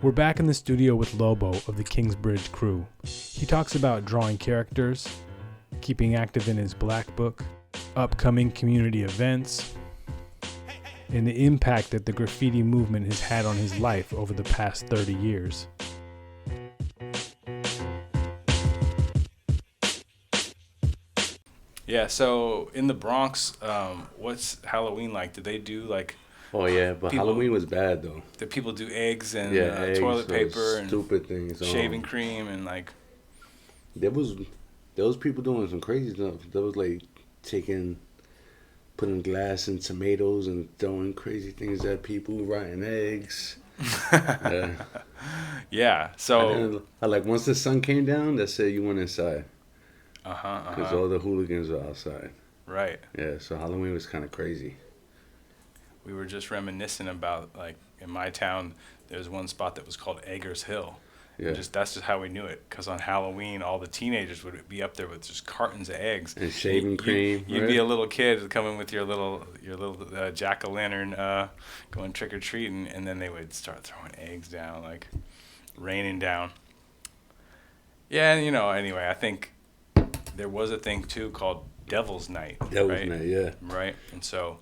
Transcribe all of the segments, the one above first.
We're back in the studio with Lobo of the Kingsbridge crew. He talks about drawing characters, keeping active in his black book, upcoming community events, and the impact that the graffiti movement has had on his life over the past 30 years. Yeah, so in the Bronx, what's Halloween like? Did they do like... Oh yeah, but Halloween was bad though. Did people do eggs and eggs, toilet paper and stupid things, shaving cream and like... There was people doing some crazy stuff. There was like putting glass in tomatoes and throwing crazy things at people, rotten eggs. Yeah, so... I like once the sun came down, that's it, you went inside. Because all the hooligans were outside. Right. Yeah, so Halloween was kind of crazy. We were just reminiscing about, like, in my town, there's one spot that was called Eggers Hill. Yeah. That's just how we knew it. Because on Halloween, all the teenagers would be up there with just cartons of eggs. And shaving cream. You'd be a little kid coming with your little jack-o'-lantern going trick-or-treating, and then they would start throwing eggs down, like, raining down. Yeah, and, anyway, I think there was a thing, too, called Devil's Night. Devil's Night, yeah. Right? And so...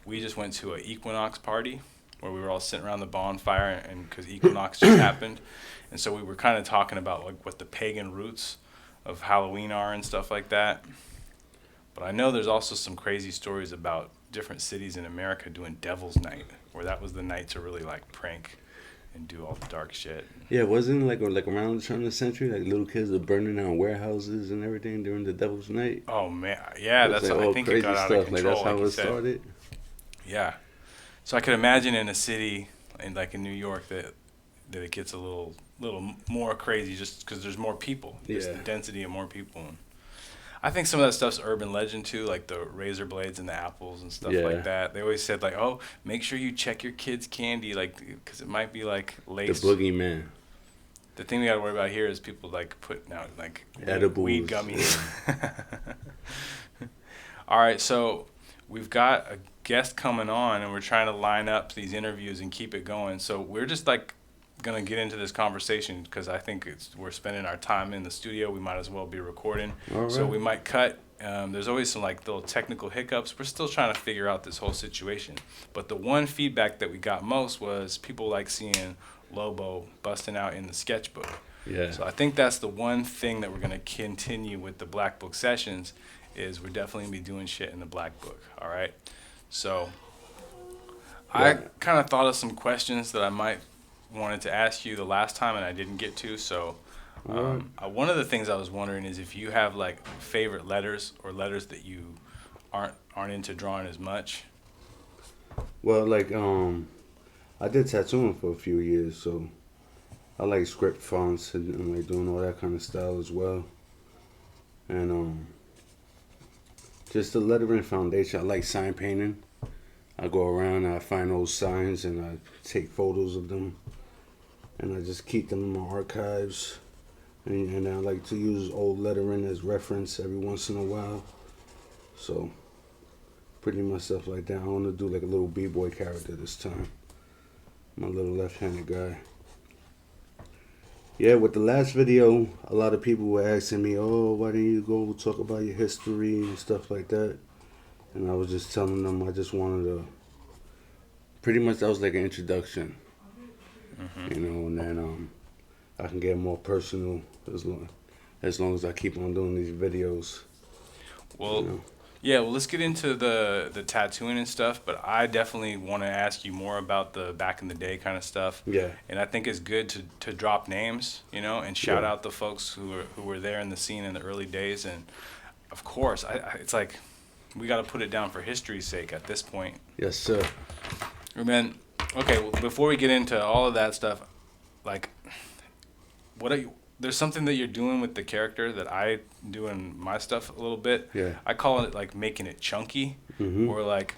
we just went to an Equinox party where we were all sitting around the bonfire, and because Equinox just happened, and so we were kind of talking about like what the pagan roots of Halloween are and stuff like that. But I know there's also some crazy stories about different cities in America doing Devil's Night, where that was the night to really like prank and do all the dark shit. Yeah, wasn't it like around the turn of the century, like little kids were burning down warehouses and everything during the Devil's Night? Oh man, yeah, that's like I think it got out of control. Like that's how it started. Yeah, so I could imagine in a city, in New York, that it gets a little more crazy just because there's more people. There's the density of more people. And I think some of that stuff's urban legend too, like the razor blades and the apples and stuff like that. They always said like, oh, make sure you check your kids' candy, like because it might be like laced. The boogeyman. The thing we got to worry about here is people like putting out like edibles, weed gummies. All right, so we've got a guest coming on, and we're trying to line up these interviews and keep it going. So we're just like gonna get into this conversation because I think we're spending our time in the studio. We might as well be recording. Right. So we might cut. There's always some like little technical hiccups. We're still trying to figure out this whole situation. But the one feedback that we got most was people like seeing Lobo busting out in the sketchbook. Yeah. So I think that's the one thing that we're gonna continue with the Black Book sessions is we're definitely gonna be doing shit in the Black Book. All right. So I kind of thought of some questions that I might wanted to ask you the last time and I didn't get to. So one of the things I was wondering is if you have like favorite letters or letters that you aren't into drawing as much. Well, like I did tattooing for a few years, so I like script fonts and like doing all that kind of style as well. And just the lettering foundation. I like sign painting. I go around and I find old signs and I take photos of them. And I just keep them in my archives. And I like to use old lettering as reference every once in a while. So, pretty much stuff like that. I want to do like a little b-boy character this time. My little left-handed guy. Yeah, with the last video, a lot of people were asking me, oh, why didn't you go talk about your history and stuff like that? And I was just telling them I just wanted to, pretty much that was like an introduction. And then I can get more personal as long as I keep on doing these videos. Well, yeah, well, let's get into the tattooing and stuff, but I definitely want to ask you more about the back in the day kind of stuff. Yeah. And I think it's good to drop names, and shout out the folks who were there in the scene in the early days. And of course, it's like we got to put it down for history's sake at this point. Yes, sir. And then, okay, well, before we get into all of that stuff, like, there's something that you're doing with the character that I do in my stuff a little bit. Yeah. I call it like making it chunky, or like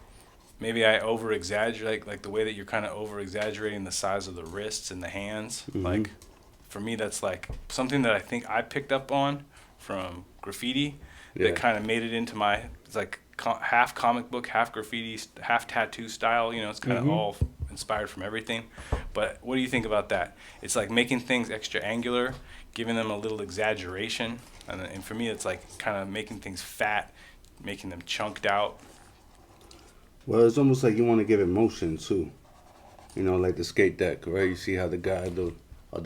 maybe I over exaggerate, like the way that you're kind of over exaggerating the size of the wrists and the hands. Like, for me, that's like something that I think I picked up on from graffiti that kind of made it into it's like half comic book, half graffiti, half tattoo style. It's kind of all in inspired from everything. But what do you think about that? It's like making things extra angular, giving them a little exaggeration, and for me, it's like kind of making things fat, making them chunked out. Well, it's almost like you want to give it motion too. You know, like the skate deck, right? You see how the guy, the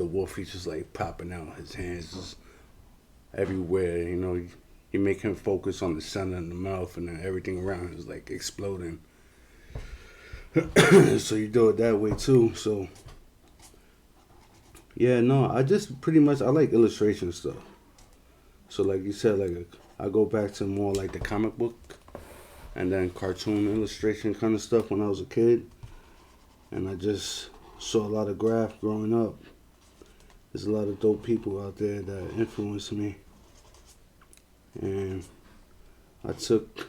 wolf, he's just like popping out. His hands just everywhere. You know, you make him focus on the center and the mouth, and then everything around is like exploding. So you do it that way too. So yeah, no, I just pretty much I like illustration stuff. So like you said, like I go back to more like the comic book and then cartoon illustration kind of stuff when I was a kid. And I just saw a lot of graph growing up. There's a lot of dope people out there that influenced me. And I took...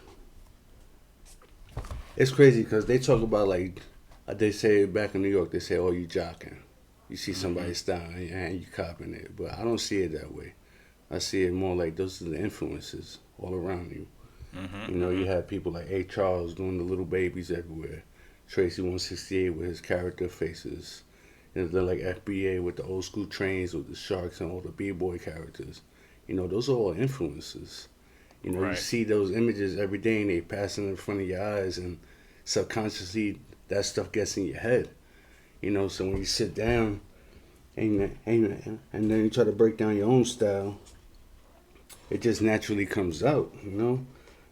It's crazy because they talk about like, they say back in New York, they say, oh, you jocking. You see somebody's style and you copying it. But I don't see it that way. I see it more like those are the influences all around you. You know, you have people like A. Charles doing the little babies everywhere. Tracy 168 with his character faces. And then like FBA with the old school trains with the sharks and all the B-boy characters. You know, those are all influences. You know, you see those images every day and they passing in front of your eyes and subconsciously that stuff gets in your head. You know, so when you sit down and then you try to break down your own style, it just naturally comes out, you know?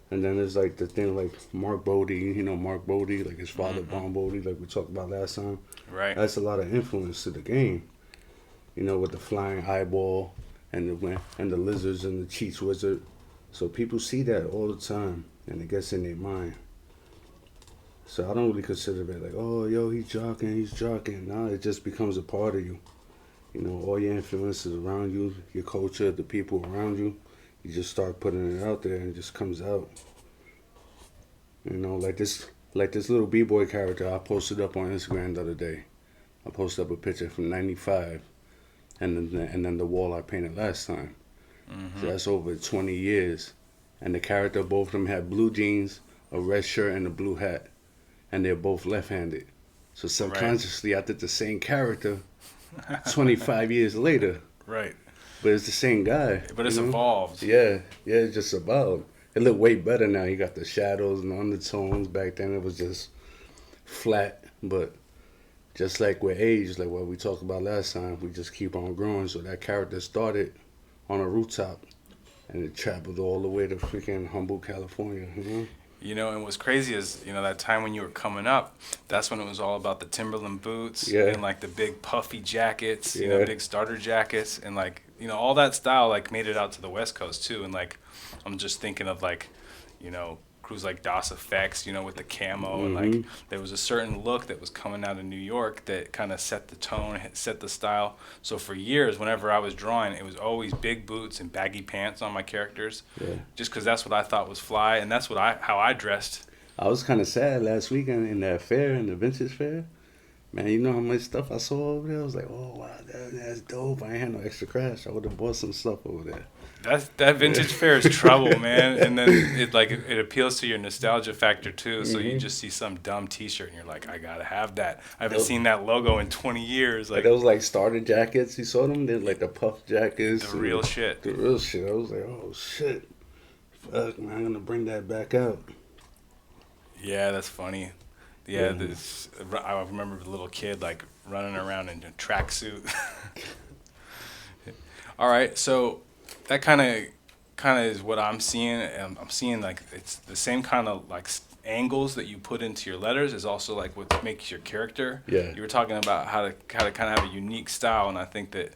And then there's like the thing like Mark Bodie, you know, Mark Bodie, like his father, Bon Bodie, like we talked about last time. Right. That's a lot of influence to the game. You know, with the flying eyeball and the lizards and the Cheats Wizard. So people see that all the time and it gets in their mind. So I don't really consider it like, oh, yo, he's jockeying. Nah, it just becomes a part of you. You know, all your influences around you, your culture, the people around you. You just start putting it out there and it just comes out. You know, like this little B-boy character I posted up on Instagram the other day. I posted up a picture from '95 and then the wall I painted last time. So that's over 20 years. And the character, both of them had blue jeans, a red shirt, and a blue hat. And they're both left-handed. So subconsciously I did the same character 25 years later. Right. But it's the same guy. But it's evolved. Yeah, it's just evolved. It look way better now. You got the shadows and the undertones. Back then it was just flat. But just like with age, like what we talked about last time, we just keep on growing. So that character started on a rooftop and it traveled all the way to freaking Humboldt, California. You know? You know, and what's crazy is, you know, that time when you were coming up, that's when it was all about the Timberland boots and like the big puffy jackets, you know, big starter jackets, and like, you know, all that style like made it out to the West Coast too. And like, I'm just thinking of like, you know, crews like DOS Effects, you know, with the camo, and like there was a certain look that was coming out of New York that kind of set the tone, set the style. So for years, whenever I was drawing, it was always big boots and baggy pants on my characters, just because that's what I thought was fly, and that's how I dressed. I was kind of sad last weekend in that fair, in the vintage fair. Man, you know how much stuff I saw over there? I was like, oh, wow, that's dope. I ain't had no extra cash. I would have bought some stuff over there. That vintage fair is trouble, man. And then it appeals to your nostalgia factor too. So you just see some dumb T-shirt and you're like, I gotta have that. I haven't seen that logo in 20 years. Like those like starter jackets. You saw them? They're like the puff jackets. The real shit. The real shit. I was like, oh shit, fuck, man, I'm gonna bring that back out. Yeah, that's funny. Yeah, I remember a little kid like running around in a tracksuit. All right, so that kind of is what I'm seeing. I'm seeing like it's the same kind of like angles that you put into your letters is also like what makes your character. Yeah. You were talking about how to kind of have a unique style, and I think that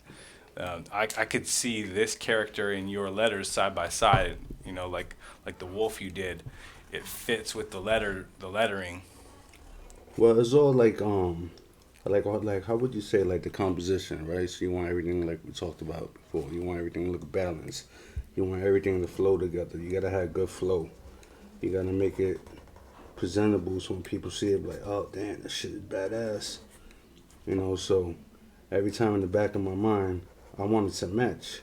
I could see this character in your letters side by side. You know, like the wolf you did, it fits with the lettering. Well, it's all like how would you say like the composition, right? So you want everything like we talked about before. You want everything to look balanced. You want everything to flow together. You gotta have good flow. You gotta make it presentable so when people see it, like, oh damn, that shit is badass. You know, so every time in the back of my mind, I want it to match.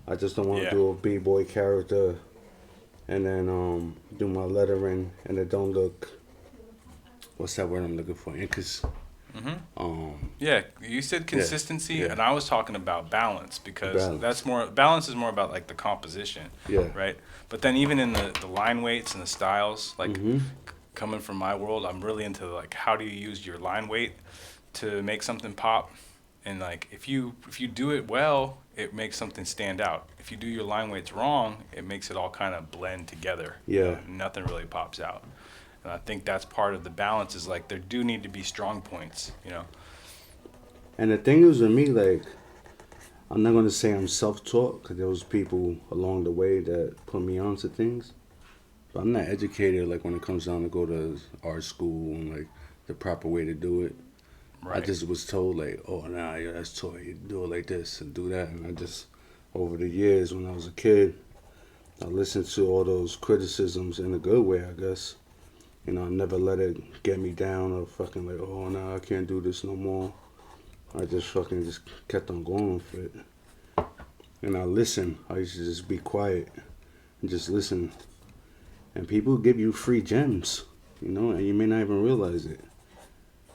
I just don't want to do a b-boy character and then do my lettering and it don't look what's that word I'm looking for? Yeah, you said consistency, yeah. and I was talking about balance because Balance. balance is more about like the composition, Yeah. right? But then even in the line weights and the styles, like Mm-hmm. coming from my world, I'm really into like how do you use your line weight to make something pop, and like if you do it well, it makes something stand out. If you do your line weights wrong, it makes it all kind of blend together. Yeah. Nothing really pops out. And I think that's part of the balance is like there do need to be strong points, you know. And the thing is with me, like, I'm not gonna say I'm self-taught because there was people along the way that put me onto things. But I'm not educated like when it comes down to go to art school and like the proper way to do it. Right. I just was told like, oh nah, yeah, that's toy. You do it like this and do that. And I just, over the years when I was a kid, I listened to all those criticisms in a good way, I guess. You know, I never let it get me down or fucking like, oh nah, I can't do this no more. I just fucking just kept on going for it. And I listened. I used to just be quiet and just listen. And people give you free gems, you know, and you may not even realize it.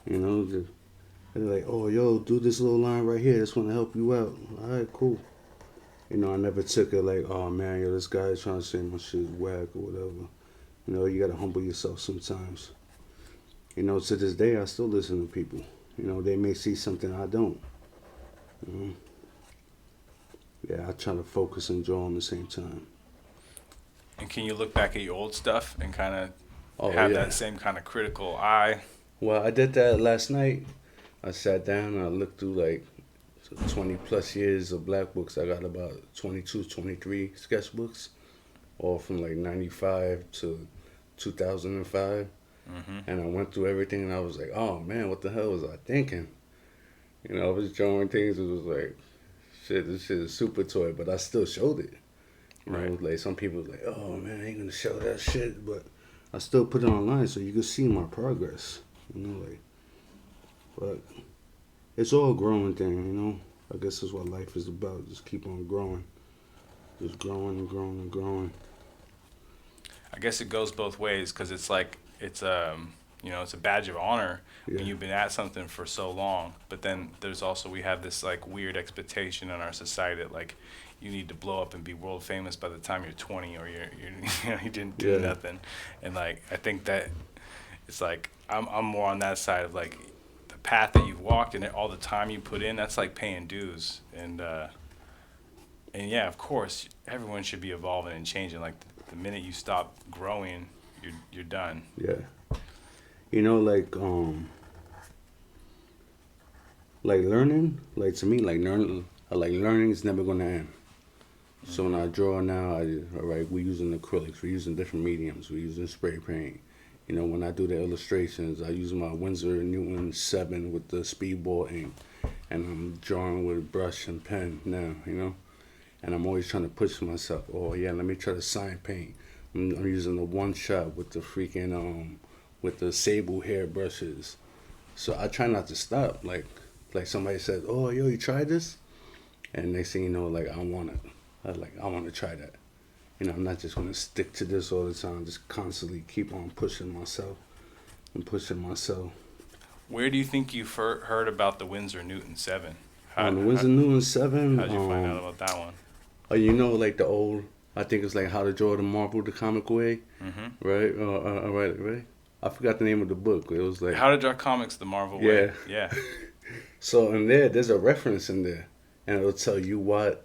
You know, they're like, oh, yo, do this little line right here. This one to help you out. All right, cool. You know, I never took it like, oh, man, yo, this guy's trying to say my shit's whack or whatever. You know, you got to humble yourself sometimes. You know, to this day, I still listen to people. You know, they may see something I don't. You know? Yeah, I try to focus and draw at the same time. And can you look back at your old stuff and kind of have that same kind of critical eye? Well, I did that last night. I sat down and I looked through like 20 plus years of black books. I got about 22, 23 sketchbooks, all from like 95 to 2005. Mm-hmm. And I went through everything and I was like, oh man, what the hell was I thinking? You know, I was drawing things. It was like, shit, this shit is super toy, but I still showed it. You know, like some people was like, oh man, I ain't gonna show that shit, but I still put it online so you can see my progress. You know, like, but it's all a growing thing, you know. I guess that's what life is about. Just keep on growing. Just growing and growing and growing. I guess it goes both ways because it's like, it's you know, it's a badge of honor when you've been at something for so long. But then there's also, we have this like weird expectation in our society that like you need to blow up and be world famous by the time you're 20 or you're you know, you didn't do nothing. And like, I think that it's like, I'm more on that side of like the path that you've walked and all the time you put in, that's like paying dues. And yeah, of course, everyone should be evolving and changing. Like the minute you stop growing, you're done. Yeah. You know, like learning, like to me, like learning is never gonna end. So when I draw now, we're using acrylics, we're using different mediums, we're using spray paint. You know, when I do the illustrations, I use my Winsor & Newton 7 with the speedball ink, and I'm drawing with brush and pen now, you know. And I'm always trying to push myself. Oh yeah, let me try to sign paint. I'm using the one shot with the freaking with the sable hair brushes. So I try not to stop. Like somebody says, oh yo, you tried this? And next thing you know, like I want to try that. You know, I'm not just gonna stick to this all the time. Just constantly keep on pushing myself and pushing myself. Where do you think you heard about the Winsor Newton 7? The Winsor Newton 7. How'd you find out about that one? Oh, you know, like the old, I think it's like How to Draw the Marvel the Comic Way, right? Right. I forgot the name of the book. It was like How to Draw Comics the Marvel Way. Yeah. So in there's a reference in there, and it'll tell you what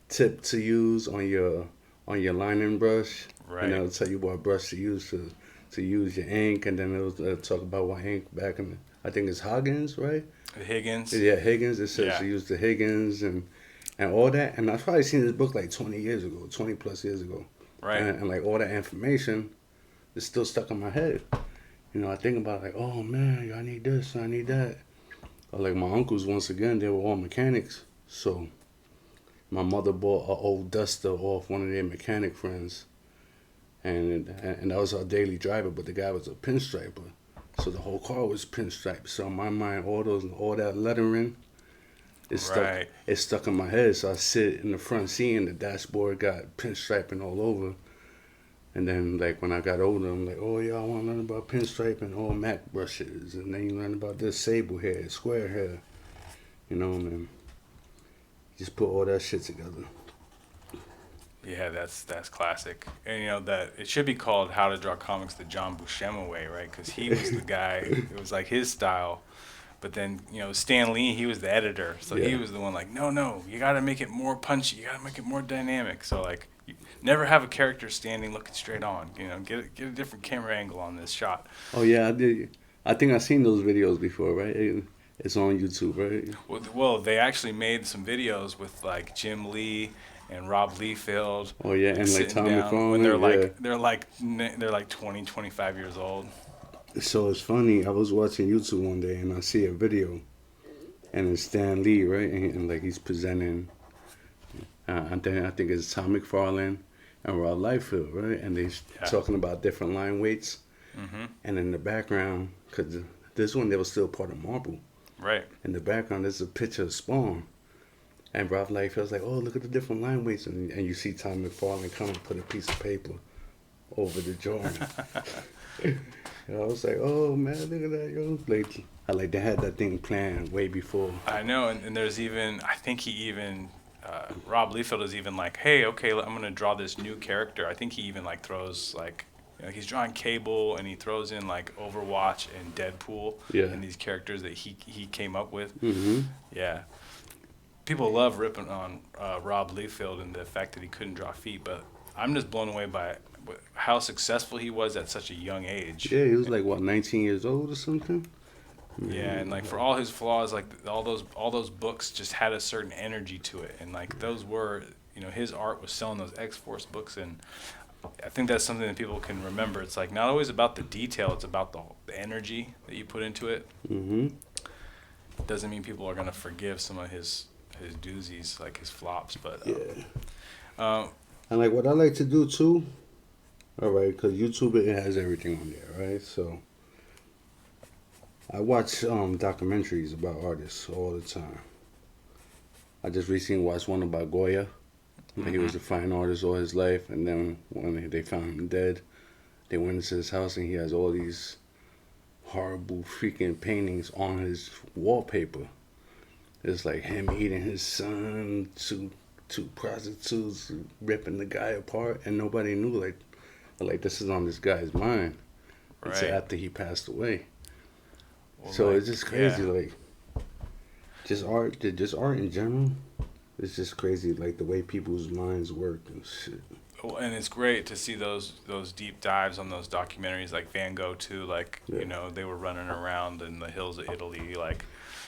tip to use on your lining brush, Right. and it'll tell you what brush to use to use your ink, and then it'll talk about what ink back in I think it's Higgins, right? Higgins. Yeah, Higgins. It says to use the Higgins and all that. And I've probably seen this book like 20 plus years ago. Right. And like all that information is still stuck in my head. You know, I think about like, oh man, I need this, I need that. Or like my uncles, once again, they were all mechanics. So my mother bought an old Duster off one of their mechanic friends. And that was our daily driver, but the guy was a pinstriper. So the whole car was pinstriped. So in my mind, all that lettering, it's stuck in my head. So I sit in the front seat and the dashboard got pinstriping all over. And then, like, when I got older, I'm like, oh, yeah, I want to learn about pinstripe and all Mac brushes. And then you learn about this sable hair, square hair. You know, and then just put all that shit together. Yeah, that's classic. And you know that it should be called How to Draw Comics the John Buscema way, right? Because he was the guy. It was like his style. But then you know Stan Lee, he was the editor, so he was the one like, no, you got to make it more punchy. You got to make it more dynamic. So like, you never have a character standing looking straight on. You know, get a different camera angle on this shot. Oh yeah, I did. I think I've seen those videos before, right? It's on YouTube, right? Well, they actually made some videos with like Jim Lee and Rob Liefeld. Oh yeah, and like Tom McFarlane. When they're like 20, 25 years old. So it's funny. I was watching YouTube one day and I see a video, and it's Stan Lee, right? And like he's presenting. I think it's Tom McFarlane and Rob Liefeld, right? And they're talking about different line weights. Mm-hmm. And in the background, because this one they was still part of Marvel. Right. In the background, there's a picture of Spawn. And Rob Liefeld's like, oh, look at the different line weights. And you see Tom McFarlane come and put a piece of paper over the drawing. And I was like, oh, man, look at that, yo. Like, they had that thing planned way before. I know, and there's even, I think Rob Liefeld is even like, hey, okay, I'm going to draw this new character. I think he even, like, throws, like, you know, he's drawing Cable, and he throws in, like, Overwatch and Deadpool. And these characters that he came up with. Mm-hmm. Yeah. People love ripping on Rob Liefeld and the fact that he couldn't draw feet, but I'm just blown away by how successful he was at such a young age. Yeah, he was like, what, 19 years old or something? Yeah, and like for all his flaws, like all those books just had a certain energy to it, and like those were, you know, his art was selling those X-Force books, and I think that's something that people can remember. It's like not always about the detail; it's about the energy that you put into it. Mm-hmm. Doesn't mean people are gonna forgive some of his doozies, like his flops, but and like what I like to do too, all right, because YouTube, it has everything on there, right? So I watch documentaries about artists all the time. I just recently watched one about Goya. Mm-hmm. He was a fine artist all his life, and then when they found him dead, they went into his house and he has all these horrible freaking paintings on his wallpaper. It's like him eating his son, two prostitutes ripping the guy apart, and nobody knew like this is on this guy's mind until after he passed away. Well, so like, it's just crazy, like just art in general. It's just crazy, like the way people's minds work and shit. Well, and it's great to see those deep dives on those documentaries, like Van Gogh too. Like you know, they were running around in the hills of Italy, like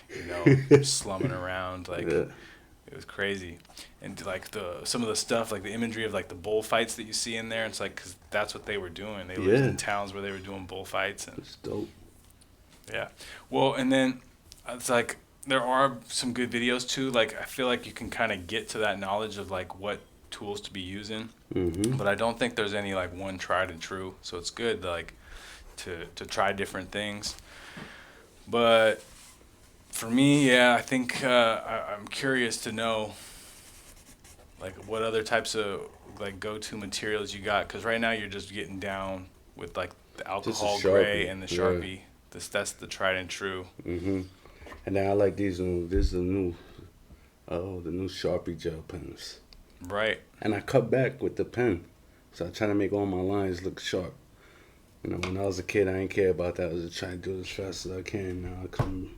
you know, slumming around, like it was crazy. And like some of the stuff, like the imagery of like the bullfights that you see in there, it's like because that's what they were doing. They lived in towns where they were doing bullfights, and it's dope. Yeah, well, and then it's like there are some good videos too. Like I feel like you can kind of get to that knowledge of like what tools to be using, but I don't think there's any like one tried and true. So it's good like to try different things. But for me, I think I'm curious to know like what other types of like go-to materials you got, because right now you're just getting down with like the alcohol gray and the Sharpie. That's the tried and true. Mm-hmm. And then I like these new. This is the new Sharpie gel pens. Right. And I cut back with the pen, so I try to make all my lines look sharp. You know, when I was a kid, I didn't care about that. I was just trying to do it as fast as I can. Now I come.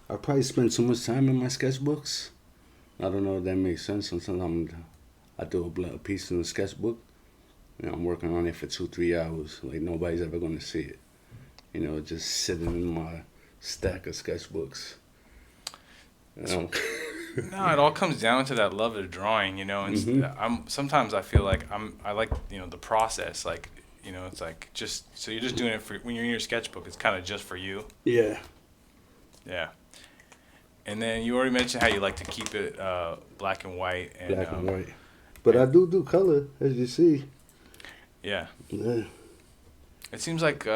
I probably spend too much time in my sketchbooks. I don't know if that makes sense. Sometimes I do a piece in the sketchbook. You know, I'm working on it for 2-3 hours. Like nobody's ever gonna see it. You know, just sitting in my stack of sketchbooks. You know? No, it all comes down to that love of drawing, you know. And sometimes I feel like I like, you know, the process. Like, you know, it's like just so you're just doing it for when you're in your sketchbook. It's kind of just for you. Yeah. Yeah. And then you already mentioned how you like to keep it black and white. And, black and white. But I do color, as you see. Yeah. Yeah. It seems like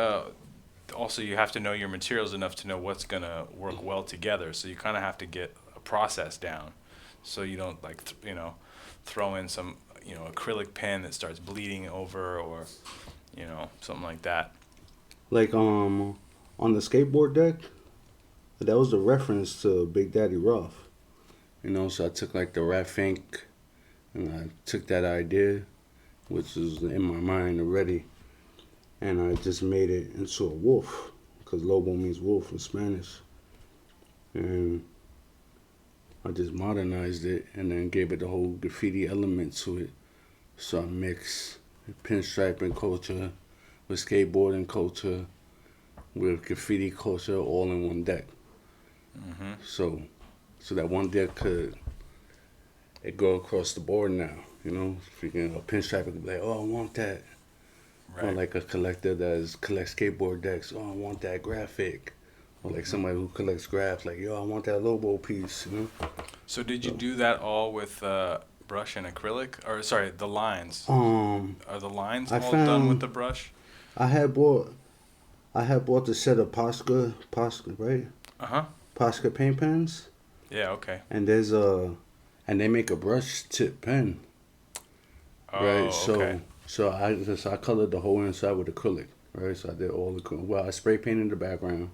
also you have to know your materials enough to know what's going to work well together. So you kind of have to get a process down so you don't, like, throw in some, acrylic pen that starts bleeding over, or something like that. Like on the skateboard deck, that was the reference to Big Daddy Roth. So I took like the Raf ink, and I took that idea, which was in my mind already, and I just made it into a wolf, because Lobo means wolf in Spanish. And I just modernized it and then gave it the whole graffiti element to it. So I mixed pinstriping culture with skateboarding culture with graffiti culture all in one deck. Mm-hmm. So that one deck it go across the board now. Freaking a pinstriper could be like, oh, I want that. Right. Or like a collector that collects skateboard decks, oh, I want that graphic. Or like somebody who collects graphs, like, yo, I want that Lobo piece. So did you do that all with brush and acrylic? Or sorry, the lines. Are the lines all done with the brush? I had bought the set of Posca, right? Uh-huh. Posca paint pens. Yeah, okay. And and they make a brush tip pen. Oh, right. Okay. So I colored the whole inside with acrylic, right? So I did I spray painted the background,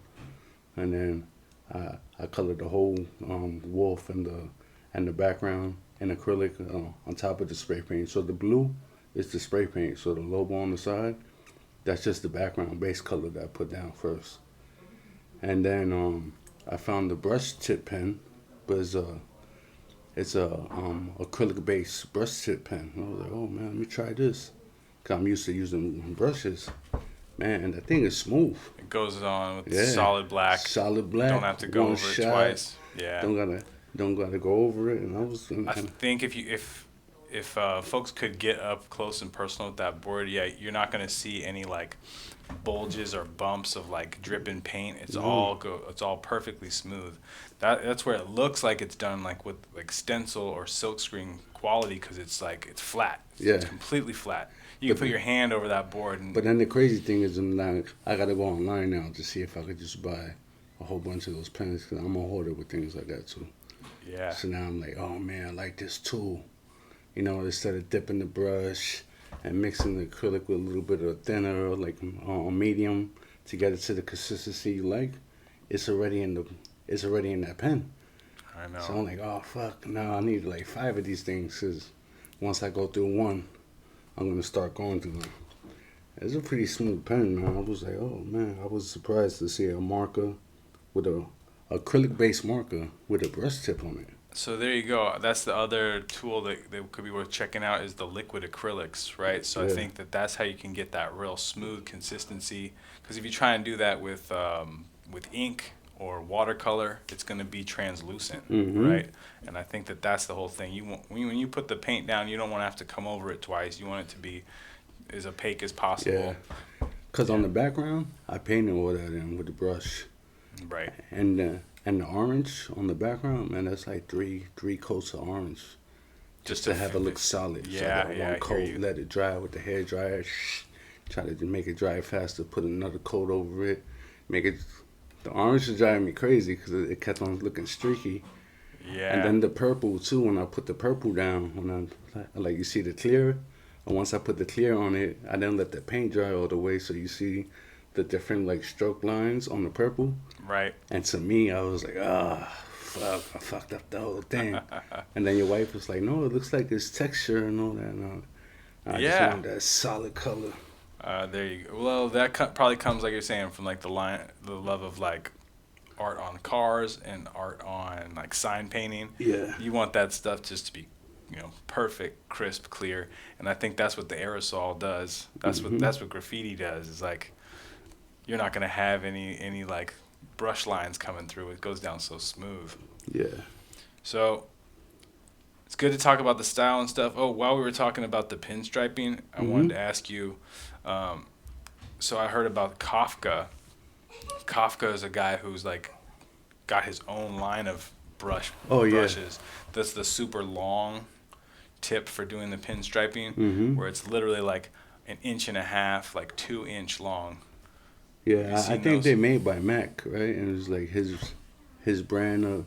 and then I colored the whole wolf and the background in acrylic on top of the spray paint. So the blue is the spray paint. So the Lobo on the side, that's just the background base color that I put down first. And then I found the brush tip pen, but it's a acrylic based brush tip pen. I was like, oh man, let me try this. Cause I'm used to using brushes. Man, that thing is smooth. It goes on with solid black. Solid black. Don't have to go over it twice. Yeah. Don't gotta go over it. And I think if folks could get up close and personal with that board, you're not gonna see any like bulges or bumps of like dripping paint. It's all perfectly smooth. That's where it looks like it's done like with like stencil or silkscreen quality, because it's flat. It's completely flat. You can put your hand over that board. But then the crazy thing is, I gotta go online now to see if I could just buy a whole bunch of those pens, because I'm a hoarder with things like that too. Yeah. So now I'm like, oh man, I like this tool. Instead of dipping the brush and mixing the acrylic with a little bit of thinner or like medium to get it to the consistency you like, it's already in that pen. I know. So I'm like, oh fuck, now I need like 5 of these things, because once I go through one, I'm gonna start going through them. It's a pretty smooth pen, man. I was like, oh man, I was surprised to see a marker with a acrylic based marker with a brush tip on it. So there you go. That's the other tool that could be worth checking out, is the liquid acrylics, right? So I think that's how you can get that real smooth consistency. Because if you try and do that with ink or watercolor, it's going to be translucent, right? And I think that's the whole thing. When you put the paint down, you don't want to have to come over it twice. You want it to be as opaque as possible. Yeah. Because on the background, I painted all that in with the brush. Right. And the orange on the background, man, that's like three coats of orange, just to have it look solid. Yeah, so one coat, let it dry with the hair dryer. Try to make it dry faster. Put another coat over it. Make it. The orange is driving me crazy because it kept on looking streaky. Yeah. And then the purple too. When I put the purple down, like you see the clear, and once I put the clear on it, I didn't let the paint dry all the way, so you see the different like stroke lines on the purple. Right. And to me, I was like, fuck, I fucked up the whole thing. And then your wife was like, no, it looks like it's texture and all that. And I just want that solid color. There you go. Well, that probably comes, like you're saying, from like the love of like art on cars and art on like sign painting. Yeah. You want that stuff just to be, perfect, crisp, clear. And I think that's what the aerosol does. That's what graffiti does. Is like, you're not gonna have any like brush lines coming through. It goes down so smooth. Yeah. So it's good to talk about the style and stuff. Oh, while we were talking about the pinstriping, I wanted to ask you. So I heard about Kafka. Kafka is a guy who's like got his own line of brushes. That's the super long tip for doing the pinstriping, where it's literally like 1.5 inches, like 2-inch long. Yeah, I think they're made by Mac, right? And it's like his brand of,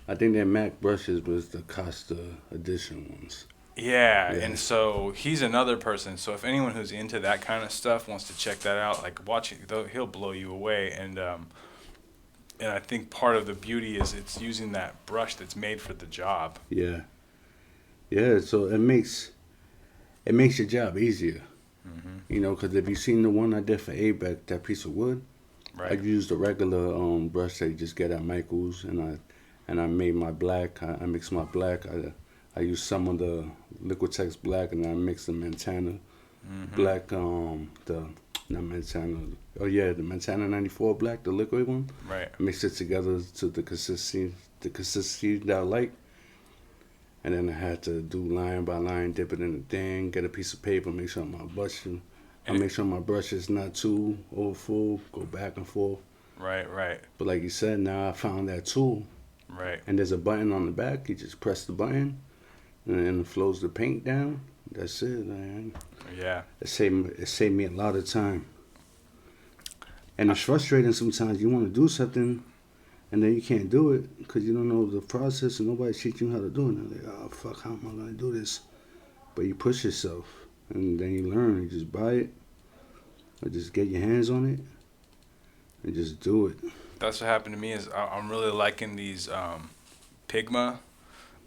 I think they're Mac brushes, but it's the Costa edition ones. Yeah, Yeah. and so he's another person. So if anyone who's into that kind of stuff wants to check that out, like watching, he'll blow you away. And I think part of the beauty is it's using that brush that's made for the job. Yeah. Yeah. So it makes your job easier. Hmm. You know, because if you seen the one I did for ABEC, that piece of wood, I Right. used a regular brush that you just get at Michael's, and I made my black. I mixed my black. I used some of the Liquitex black, and I mixed the Montana Hmm. black. The not Montana. Oh yeah, the Montana '94 black, the liquid one. Right. I mixed it together to the consistency that I like. And then I had to do line by line, dip it in the thing, get a piece of paper, make sure I And make sure my brush is not too over full, go back and forth. right. Right. But like you said, now I found that tool, Right. and there's a button on the back. You just press the button, and then it flows the paint down. That's it, man. Yeah. It saved me a lot of time. And it's frustrating sometimes. You want to do something, and then you can't do it because you don't know the process, and nobody teaching you how to do it. And you're like, oh fuck, how am I gonna do this? But you push yourself, and then you learn. You just buy it, or just get your hands on it, and just do it. That's what happened to me. Is I'm really liking these Pigma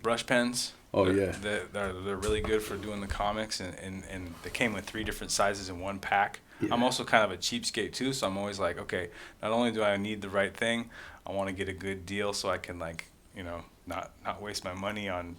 brush pens. Oh they're, yeah, they're really good for doing the comics, and they came with 3 different sizes in one pack. yeah, I'm also kind of a cheapskate too, so I'm always like, okay, not only do I need the right thing, I want to get a good deal so I can not waste my money on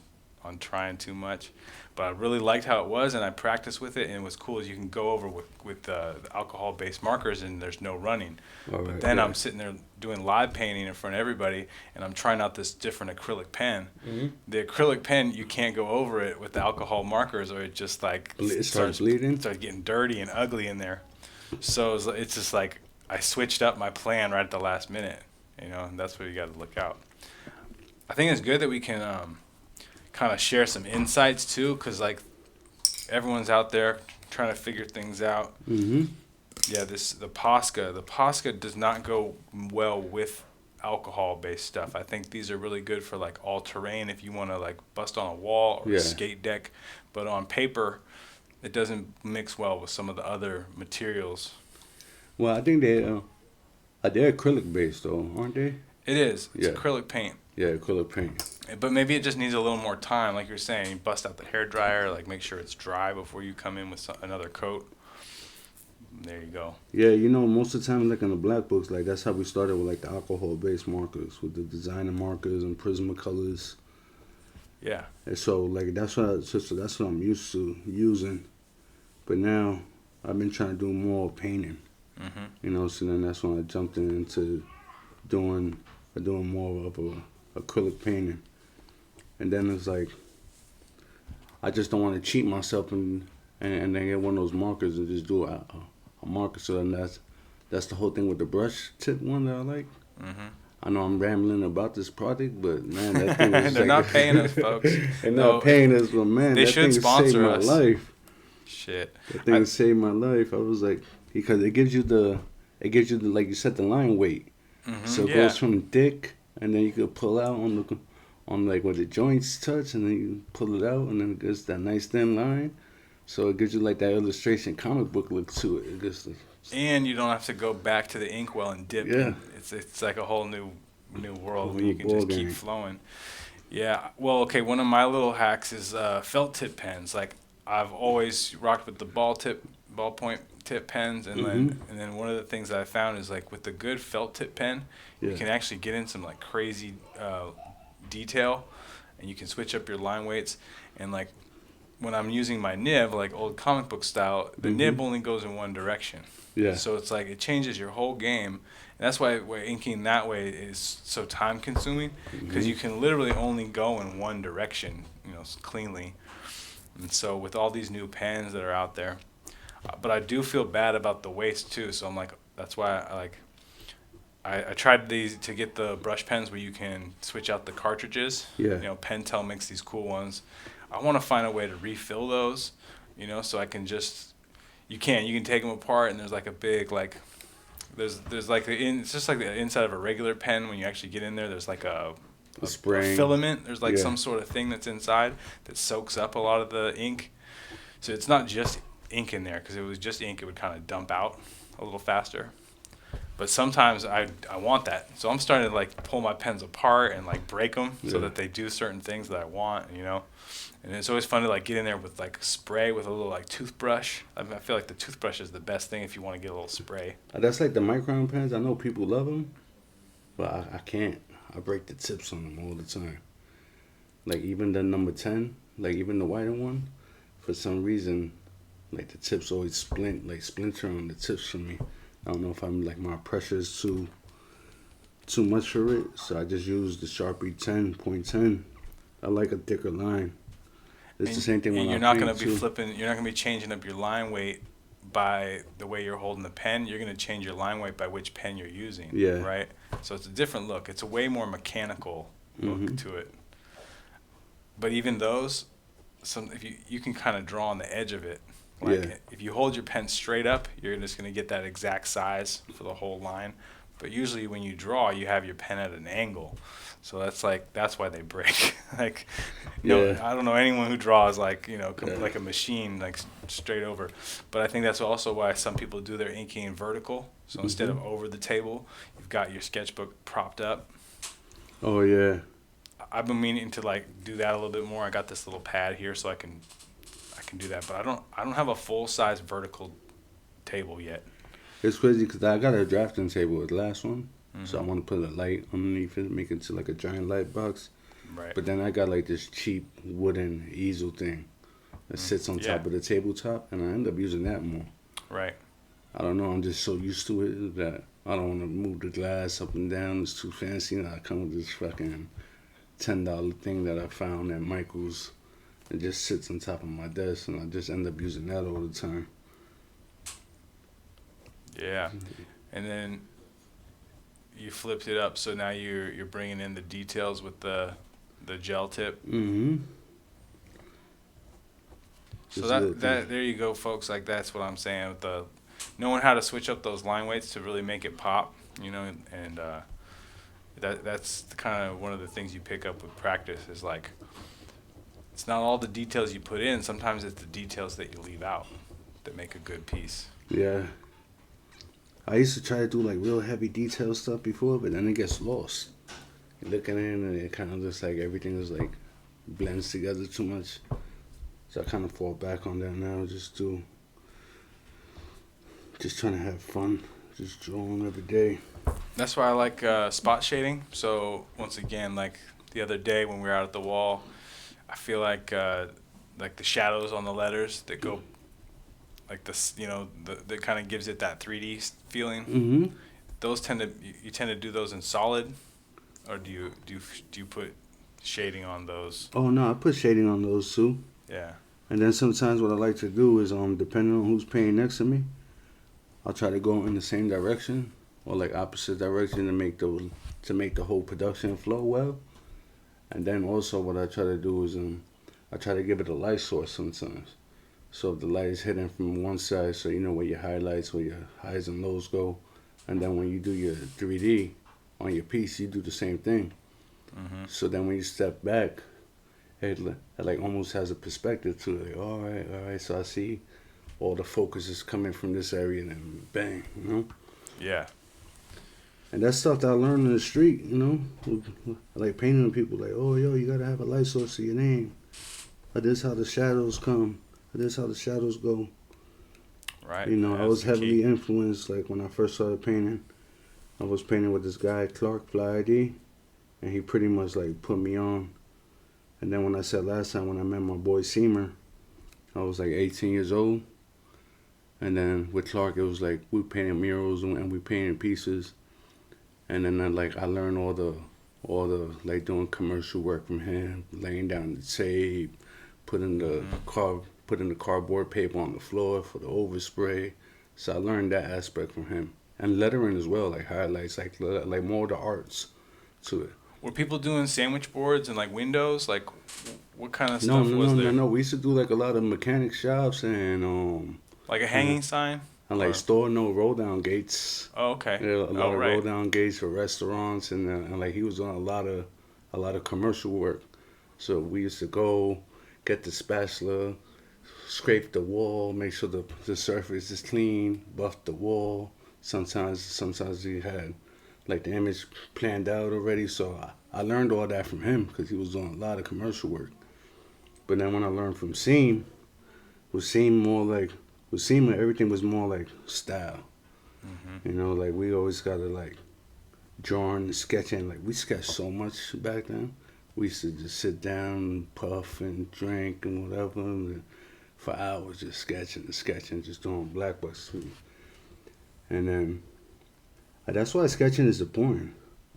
trying too much. But I really liked how it was, and I practiced with it, and what's cool is you can go over with the alcohol-based markers, and there's no running. all But right. then Yeah. I'm sitting there doing live painting in front of everybody, and I'm trying out this different acrylic pen. Mm-hmm. The acrylic pen, you can't go over it with the alcohol markers, or it just like It starts bleeding. starts getting dirty and ugly in there. So it's just like I switched up my plan right at the last minute, and that's where you got to look out. I think it's good that we can kind of share some insights too, because like everyone's out there trying to figure things out. Mm-hmm. Yeah, the Posca does not go well with alcohol-based stuff. I think these are really good for like all terrain if you want to like bust on a wall or Yeah. a skate deck, but on paper, it doesn't mix well with some of the other materials. Well, I think they're acrylic based though, aren't they? It is. It's Yeah. acrylic paint. Yeah, acrylic paint. But maybe it just needs a little more time, like you're saying. You bust out the hair dryer, like make sure it's dry before you come in with another coat. There you go. Yeah, most of the time, like in the black books, like that's how we started with like the alcohol-based markers, with the designer markers and Prismacolors. Yeah. And so like that's what I'm used to using. But now I've been trying to do more painting. Mhm. So then that's when I jumped into doing more of a acrylic painting. And then it's like I just don't want to cheat myself and then get one of those markers and just do a marker. So then that's the whole thing with the brush tip one that I like. Mhm. I know I'm rambling about this product, but man, that thing is They're like, not paying us, folks. They're No, not paying us, but man, they that should thing has saved sponsor my us. life. Shit. That thing has saved my life. I was like, because it gives you the like you said, the line weight. So it Yeah. goes from thick, and then you could pull out on like where the joints touch, and then you pull it out, and then it gets that nice thin line. So it gives you like that illustration comic book look to it. It gets like, And you don't have to go back to the inkwell and dip. Yeah. It's like a whole new world when New you can just ballgame. keep flowing. Yeah. Well, okay. One of my little hacks is felt tip pens. Like I've always rocked with the ballpoint tip pens, and then one of the things that I found is like with the good felt tip pen, you Yeah. can actually get in some like crazy detail, and you can switch up your line weights. And like when I'm using my nib, like old comic book style, the nib only goes in one direction. yeah, So it's like it changes your whole game. And that's why inking that way is so time consuming, because you can literally only go in one direction, cleanly. And so with all these new pens that are out there, but I do feel bad about the waste too. So I'm like, that's why I tried these to get the brush pens where you can switch out the cartridges. Yeah. Pentel makes these cool ones. I want to find a way to refill those, so I can just, you can take them apart, and there's like a big there's like it's just like the inside of a regular pen. When you actually get in there, there's like a spraying filament. There's like Yeah. some sort of thing that's inside that soaks up a lot of the ink. So it's not just ink in there, because if it was just ink, it would kind of dump out a little faster. But sometimes I want that. So I'm starting to like pull my pens apart and like break them so Yeah. that they do certain things that I want, you know. And it's always fun to like get in there with like spray with a little like toothbrush. I mean, I feel like the toothbrush is the best thing if you want to get a little spray. That's like the micron pens. I know people love them, but I can't. I break the tips on them all the time. Like even the number 10, like even the whiter one, for some reason, like the tips always splinter on the tips for me. I don't know if I'm like my pressure is too much for it, so I just use the Sharpie 10.10. I like a thicker line. It's the same thing when you're I not paint going to be too. flipping. You're not going to be changing up your line weight by the way you're holding the pen. You're going to change your line weight by which pen you're using. Yeah. Right. So it's a different look. It's a way more mechanical look Mhm. to it. But even those, if you can kind of draw on the edge of it. Like Yeah. if you hold your pen straight up, you're just going to get that exact size for the whole line. But usually when you draw, you have your pen at an angle. So that's why they break. Like, Yeah. I don't know anyone who draws like, Yeah. like a machine, like straight over. But I think that's also why some people do their inking vertical. So instead of over the table, you've got your sketchbook propped up. Oh yeah. I've been meaning to like do that a little bit more. I got this little pad here so I can do that, but I don't have a full size vertical table yet. It's crazy because I got a drafting table with the last one, so I Mhm. want to put a light underneath it, make it to like a giant light box. Right. But then I got like this cheap wooden easel thing that sits on Yeah. top of the tabletop, and I end up using that more. Right. I don't know. I'm just so used to it that I don't want to move the glass up and down. It's too fancy. And I come with this fucking $10 thing that I found at Michael's. It just sits on top of my desk, and I just end up using that all the time. Yeah. And then you flipped it up, so now you're bringing in the details with the gel tip. Mm-hmm. So Just a little that there you go, folks. Like that's what I'm saying with the knowing how to switch up those line weights to really make it pop, you know, and that's kind of one of the things you pick up with practice is like it's not all the details you put in. Sometimes it's the details that you leave out that make a good piece. Yeah. I used to try to do like real heavy detail stuff before, but then it gets lost. You're looking in and it kind of looks like everything is like blends together too much. So I kind of fall back on that now. Just trying to have fun. Just drawing every day. That's why I like spot shading. So once again, like the other day when we were out at the wall, I feel like the shadows on the letters that go like this, you know, that kind of gives it that 3D feeling. Mm-hmm. Those tend to do those in solid, or do you put shading on those? Oh no, I put shading on those too. Yeah. And then sometimes what I like to do is depending on who's painting next to me, I'll try to go in the same direction or like opposite direction to make the whole production flow well. And then also what I try to do is I try to give it a light source sometimes. So if the light is hitting from one side, so you know where your highlights, where your highs and lows go. And then when you do your 3D on your piece, you do the same thing. Mm-hmm. So then when you step back, it like almost has a perspective to it. Like, all right. So I see all the focus is coming from this area, and then bang, you know. Yeah. And that's stuff that I learned in the street, you know. Like painting people, like, oh, yo, you gotta have a light source to your name. Or this how the shadows come. Or this how the shadows go. Right. You know, I That's was the heavily key. influenced. Like when I first started painting, I was painting with this guy Clark Fly ID, and he pretty much like put me on. And then when I said last time when I met my boy Seamer, I was like 18 years old. And then with Clark, it was like we painted murals and we painted pieces. And then I learned all the like doing commercial work from him, laying down the tape, putting the cardboard paper on the floor for the overspray. So I learned that aspect from him, and lettering as well, like highlights, like more of the arts to it. Were people doing sandwich boards and like windows? Like, what kind of stuff was there? No. We used to do like a lot of mechanic shops and Like a hanging sign? and like Or- store no roll down gates. Oh, okay. Yeah, a lot of right. roll down gates for restaurants and like he was on a lot of a lot of commercial work. So we used to go get the spatula, scrape the wall, make sure the surface is clean, buff the wall. Sometimes he had like the image planned out already. So I learned all that from him because he was doing a lot of commercial work. But then when I learned from Seam, with Seam everything was more like style. You know, like we always gotta like drawing and sketching. Like we sketched so much back then. We used to just sit down and puff and drink and whatever and for hours just sketching and sketching, just doing black books. And then that's why sketching is important.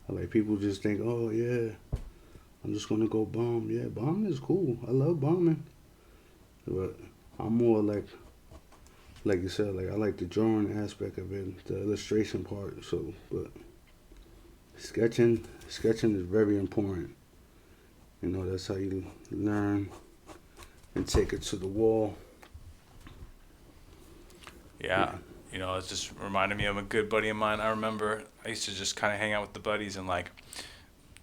Like people just think, oh yeah, I'm just gonna go bomb. Yeah, bombing is cool. I love bombing. But I'm more like you said, like I like the drawing aspect of it, the illustration part. So, but sketching is very important. You know, that's how you learn and take it to the wall. Yeah. You know, it just reminded me of a good buddy of mine. I remember I used to just kind of hang out with the buddies and like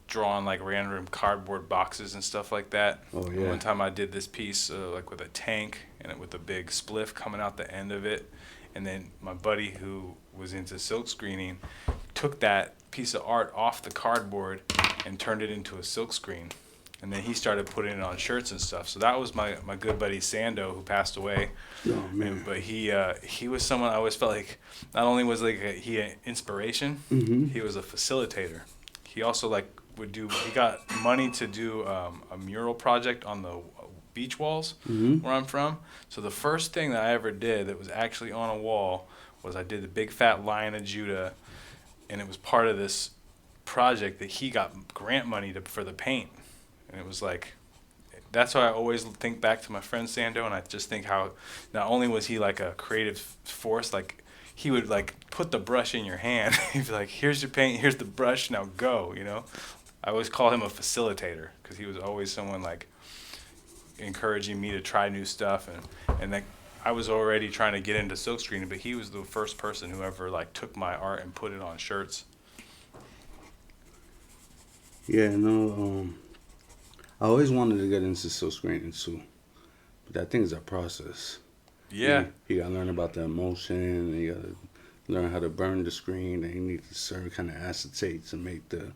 draw on like random cardboard boxes and stuff like that. Oh yeah. And one time I did this piece like with a tank and with a big spliff coming out the end of it. And then my buddy who was into silk screening took that piece of art off the cardboard and turned it into a silk screen. And then he started putting it on shirts and stuff. So that was my good buddy Sando, who passed away. Oh man. But he was someone I always felt like not only was like he an inspiration, he was a facilitator. He also like he got money to do a mural project on the beach walls where I'm from. So the first thing that I ever did that was actually on a wall was I did the big fat Lion of Judah, and it was part of this project that he got grant money for the paint. And it was like, that's why I always think back to my friend Sando, and I just think how not only was he like a creative force, like he would like put the brush in your hand. He'd be like, here's your paint, here's the brush, now go, you know? I always call him a facilitator because he was always someone like encouraging me to try new stuff, and like I was already trying to get into silk screening, but he was the first person who ever like took my art and put it on shirts. Yeah, no, I always wanted to get into silk screening too, but that thing is a process. Yeah. You gotta learn about the emotion, and you gotta learn how to burn the screen, and you need a certain kind of acetate to make the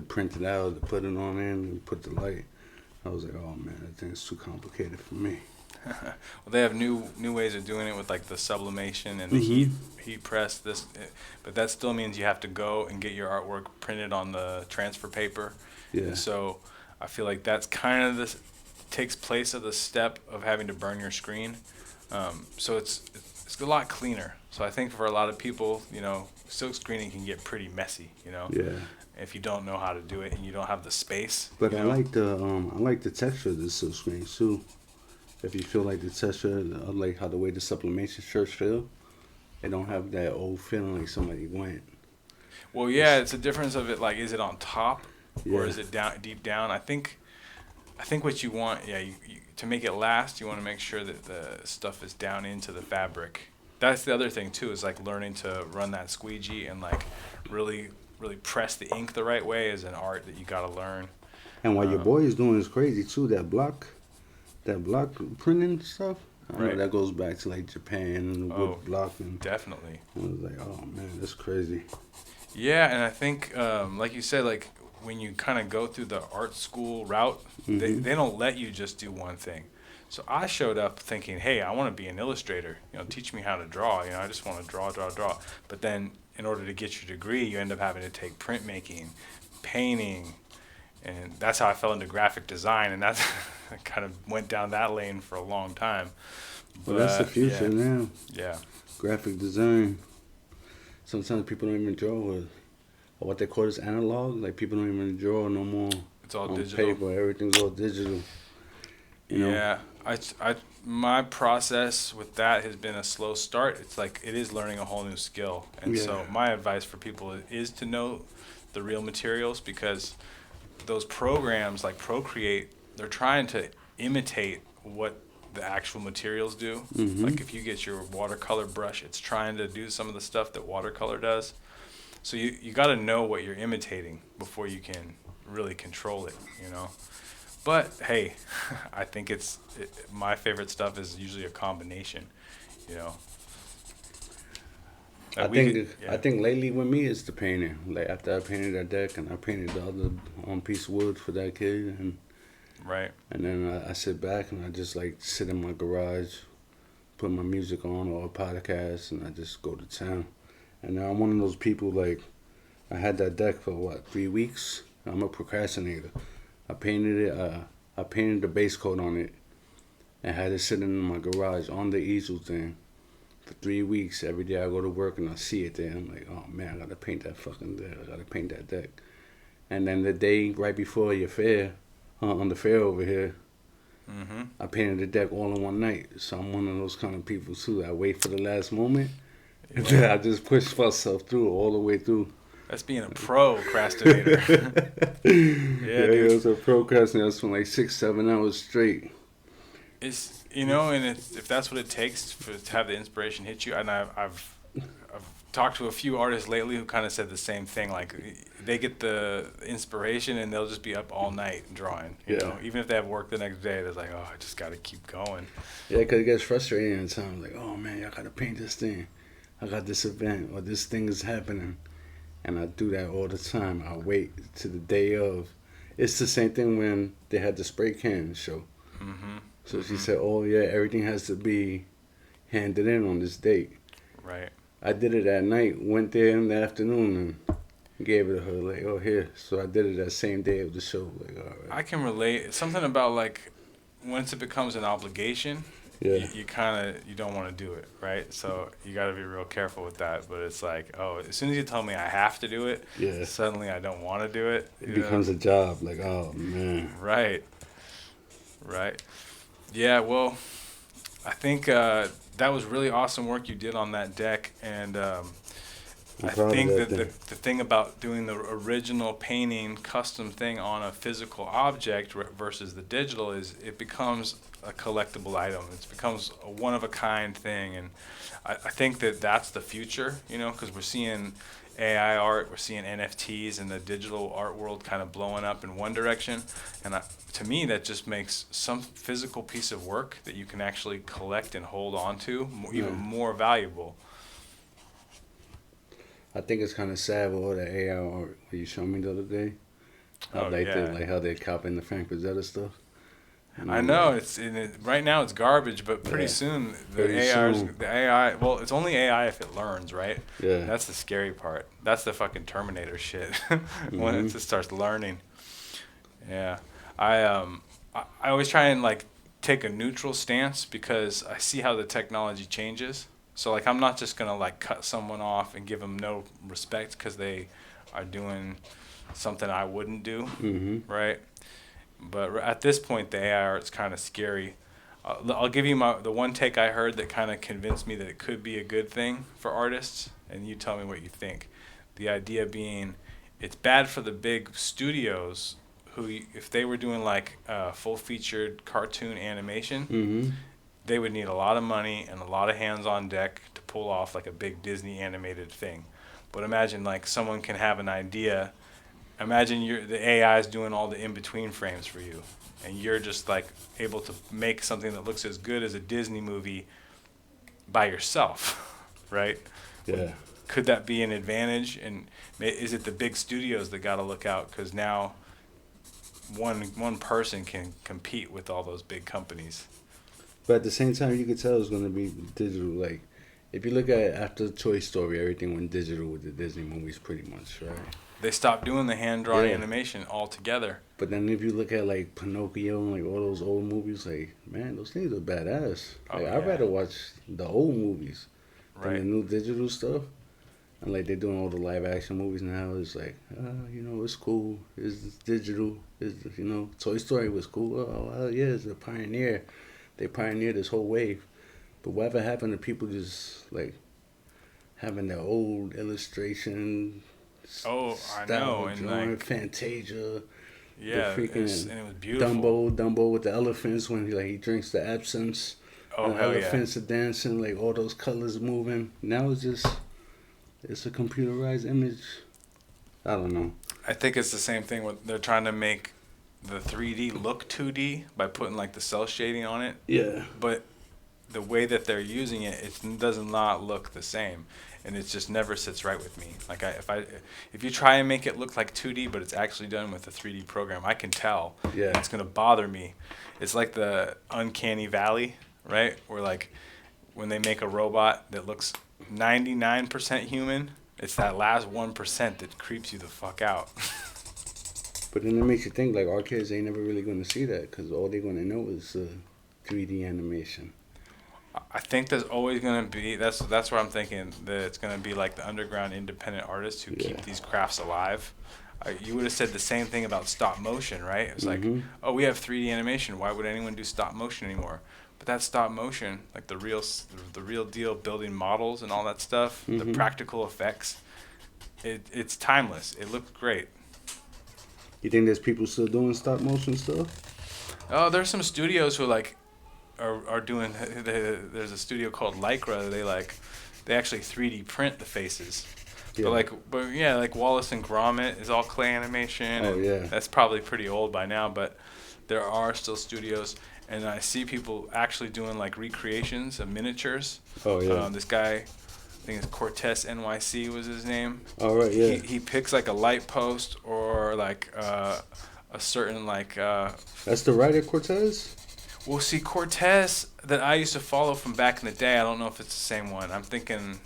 print it out, to put it on in, and put the light. I was like, oh man, that thing's too complicated for me. Well, they have new ways of doing it with like the sublimation and the heat press. But that still means you have to go and get your artwork printed on the transfer paper. Yeah. And so I feel like that's kind of takes place of the step of having to burn your screen. So it's a lot cleaner. So I think for a lot of people, you know, silk screening can get pretty messy, you know. Yeah. If you don't know how to do it and you don't have the space. But I like the texture of the silk screen too. If you feel like the texture, like how the way the sublimation shirts feel, they don't have that old feeling like somebody went. Well, yeah, it's a difference of it. Like, is it on top or Yeah. is it down deep down? I think what you want, you to make it last, you want to make sure that the stuff is down into the fabric. That's the other thing too, is like learning to run that squeegee and like really press the ink the right way is an art that you got to learn. And what your boy is doing is crazy too. That block printing stuff. I know Right. that goes back to like Japan and wood block. And Definitely. I was like, oh man, that's crazy. Yeah, and I think, like you said, like when you kind of go through the art school route, they don't let you just do one thing. So I showed up thinking, hey, I want to be an illustrator. You know, teach me how to draw. You know, I just want to draw. But then in order to get your degree, you end up having to take printmaking, painting, and that's how I fell into graphic design, and that's I kind of went down that lane for a long time. Well, that's the future now. Yeah. Graphic design. Sometimes people don't even draw with what they call this analog. Like people don't even draw no more. It's all on digital. paper. Everything's all digital. You know? Yeah, my process with that has been a slow start. It's like it is learning a whole new skill, and so my advice for people is to know the real materials, because those programs like Procreate, they're trying to imitate what the actual materials do. Like if you get your watercolor brush, it's trying to do some of the stuff that watercolor does. So you got to know what you're imitating before you can really control it, you know. But hey, I think my favorite stuff is usually a combination, you know. I think lately with me it's the painting. Like after I painted that deck and I painted the other piece of wood for that kid, right. and then I sit back and I just like sit in my garage, put my music on or a podcast, and I just go to town. And now I'm one of those people like I had that deck for what 3 weeks. I'm a procrastinator. I painted it. I painted the base coat on it, and had it sitting in my garage on the easel thing for 3 weeks. Every day I go to work and I see it there. I'm like, oh man, I gotta paint that fucking deck. I gotta paint that deck. And then the day right before your fair, on the fair over here, I painted the deck all in one night. So I'm one of those kind of people too. I wait for the last moment, and then I just push myself through all the way through. That's being a procrastinator. Yeah, dude. It was a procrastinator. I spent like 6-7 hours straight. It's and if that's what it takes to have the inspiration hit you, and I've talked to a few artists lately who kind of said the same thing. Like they get the inspiration and they'll just be up all night drawing. You know, even if they have work the next day, they're like, oh, I just got to keep going. Yeah, because it gets frustrating at times. Like, oh man, I got to paint this thing. I got this event or this thing is happening. And I do that all the time. I wait to the day of. It's the same thing when they had the spray can show. So she said, oh yeah, everything has to be handed in on this date. Right. I did it at night, went there in the afternoon and gave it to her, like, oh here. So I did it that same day of the show. Like, all right. I can relate. Something about like once it becomes an obligation, you don't want to do it, right? So you got to be real careful with that. But it's like, oh, as soon as you tell me I have to do it, suddenly I don't want to do it. It becomes a job. Like, oh man. Right. Yeah. Well, I think that was really awesome work you did on that deck, and I think that the thing about doing the original painting custom thing on a physical object versus the digital is it becomes a collectible item. It becomes a one-of-a-kind thing, and I think that that's the future, because we're seeing AI art, we're seeing NFTs and the digital art world kind of blowing up in one direction, and to me that just makes some physical piece of work that you can actually collect and hold on to even more valuable. I think it's kind of sad with all the AI art that you showed me the other day. How they're copying the Frank Pizzetta stuff. I know right now it's garbage, but pretty soon the AI. Well, it's only AI if it learns, right? Yeah. That's the scary part. That's the fucking Terminator shit. When it just starts learning. Yeah, I always try and like take a neutral stance because I see how the technology changes. So like I'm not just gonna like cut someone off and give them no respect because they are doing something I wouldn't do, right? But at this point, the AI art's kind of scary. I'll give you the one take I heard that kind of convinced me that it could be a good thing for artists, and you tell me what you think. The idea being, it's bad for the big studios who, if they were doing like full-featured cartoon animation, they would need a lot of money and a lot of hands on deck to pull off like a big Disney animated thing. But imagine like someone can have an idea. Imagine the AI is doing all the in-between frames for you, and you're just like able to make something that looks as good as a Disney movie by yourself, right? Yeah. Could that be an advantage? And is it the big studios that got to look out? Because now one person can compete with all those big companies. But at the same time, you could tell it's going to be digital. Like, if you look at after Toy Story, everything went digital with the Disney movies pretty much, right? They stopped doing the hand-drawn animation altogether. But then if you look at, like, Pinocchio and, like, all those old movies, like, man, those things are badass. Like, I'd rather watch the old movies than the new digital stuff. And, like, they're doing all the live-action movies now. It's like, it's cool. It's digital. Toy Story was cool. Oh, yeah, it's a pioneer. They pioneered this whole wave. But whatever happened to people just, like, having their old illustration I know. And drawing, like Fantasia. Yeah, and it was beautiful. Dumbo with the elephants when he drinks the absinthe. Oh, the elephants are dancing, like all those colors moving. Now it's a computerized image. I don't know. I think it's the same thing with they're trying to make the 3D look 2D by putting like the cell shading on it. Yeah. But the way that they're using it, it does not look the same, and it just never sits right with me. Like if you try and make it look like 2D, but it's actually done with a 3D program, I can tell. Yeah. It's gonna bother me. It's like the uncanny valley, right? Where like when they make a robot that looks 99% human, it's that last 1% that creeps you the fuck out. But then it makes you think like our kids ain't never really going to see that because all they're going to know is 3D animation. I think there's always going to be, that's what I'm thinking, that it's going to be like the underground independent artists who keep these crafts alive. You would have said the same thing about stop motion, right? It's like, oh, we have 3D animation. Why would anyone do stop motion anymore? But that stop motion, like the real deal, building models and all that stuff, the practical effects, it's timeless. It looked great. You think there's people still doing stop motion stuff? Oh, there's some studios who like are doing. There's a studio called Lycra. They actually 3D print the faces. Yeah. Like Wallace and Gromit is all clay animation. Oh yeah. That's probably pretty old by now, but there are still studios, and I see people actually doing like recreations of miniatures. Oh yeah. This guy, I think it's Cortez NYC was his name. Oh right, yeah. He picks like a light post or like a certain like. That's the writer Cortez. Well, see, Cortez that I used to follow from back in the day. I don't know if it's the same one. I'm thinking.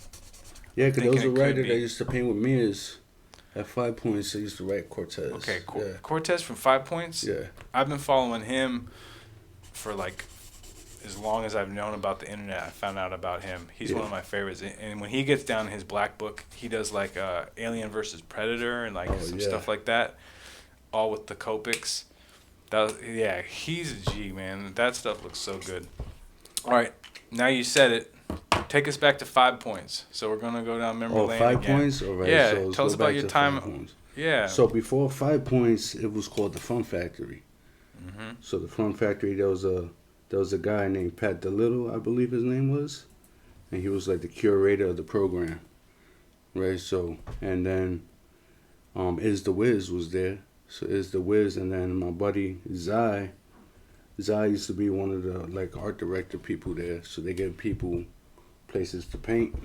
Yeah, because there was a writer that used to paint with mirrors at 5 Points. I used to write Cortez. Okay, yeah. Cortez from 5 Points? Yeah. I've been following him for like as long as I've known about the internet. I found out about him. He's one of my favorites. And when he gets down in his black book, he does like Alien versus Predator and like some stuff like that, all with the Copics. He's a G, man. That stuff looks so good. All right, now you said it. Take us back to 5 Points. So we're gonna go down memory lane 5 again. Points? All right. Yeah, so tell us about your time. Yeah. So before 5 Points, it was called the Fun Factory. So the Fun Factory, there was a guy named Pat DeLittle, I believe his name was, and he was like the curator of the program, right? So and then, Is the Wiz was there. So Is the Wiz, and then my buddy Zai used to be one of the like art director people there. So they give people places to paint.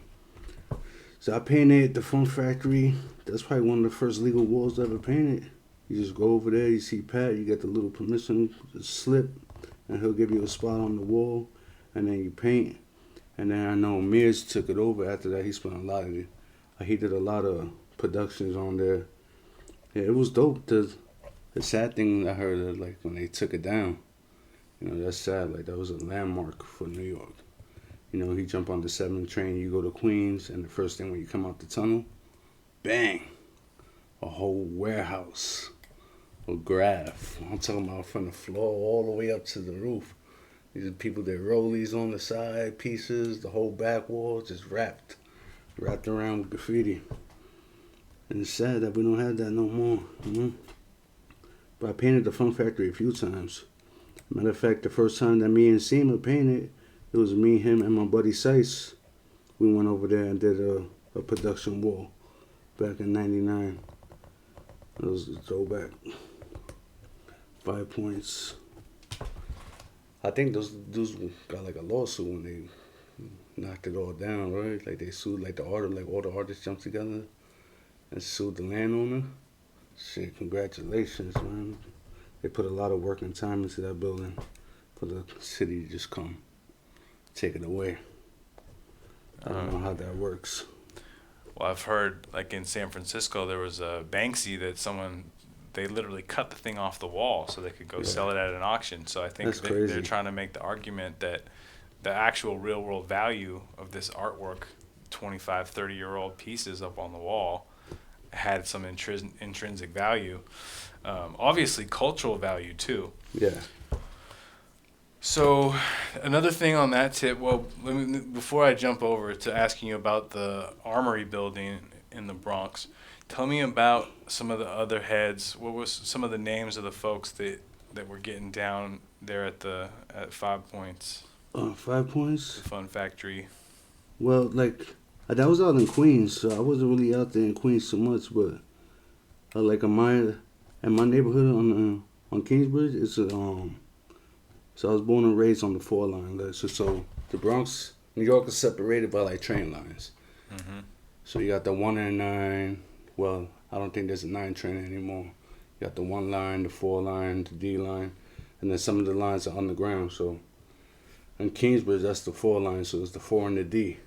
So I painted the Fun Factory. That's probably one of the first legal walls I ever painted. You just go over there, you see Pat, you get the little permission slip, and he'll give you a spot on the wall, and then you paint. And then I know Mears took it over after that. He spent a lot of it. He did a lot of productions on there. Yeah, it was dope. The sad thing I heard of, like when they took it down, you know, that's sad. Like that was a landmark for New York. You know, he jumped on the 7 train, you go to Queens, and the first thing when you come out the tunnel, bang, a whole warehouse of graph. I'm talking about from the floor all the way up to the roof. These are people that rollies on the side, pieces, the whole back wall just wrapped around with graffiti. And it's sad that we don't have that no more. But I painted the Fun Factory a few times. Matter of fact, the first time that me and Seema painted, it was me, him, and my buddy Sice. We went over there and did a production wall back in '99. That was a throwback. 5 Points. I think those dudes got like a lawsuit when they knocked it all down, right? Like they sued like all the artists jumped together and sued the landowner. Shit, congratulations, man. They put a lot of work and time into that building for the city to just come take it away. I don't know how that works. Well, I've heard like in San Francisco there was a Banksy that they literally cut the thing off the wall so they could go sell it at an auction. So I think they're trying to make the argument that the actual real world value of this artwork, 25, 30-year-old pieces up on the wall, had some intrinsic value. Obviously cultural value too. Yeah. So another thing on that tip, before I jump over to asking you about the Armory building in the Bronx, tell me about some of the other heads. What was some of the names of the folks that were getting down there at 5 Points? 5 Points? The Fun Factory. Well, like, that was out in Queens, so I wasn't really out there in Queens so much, but like in my neighborhood on Kingsbridge, it's a So I was born and raised on the 4 line. So the Bronx, New York is separated by like train lines. Mm-hmm. So you got the 1 and 9. Well, I don't think there's a 9 train anymore. You got the 1 line, the 4 line, the D line, and then some of the lines are underground. So in Kingsbridge, that's the 4 line. So it's the 4 and the D.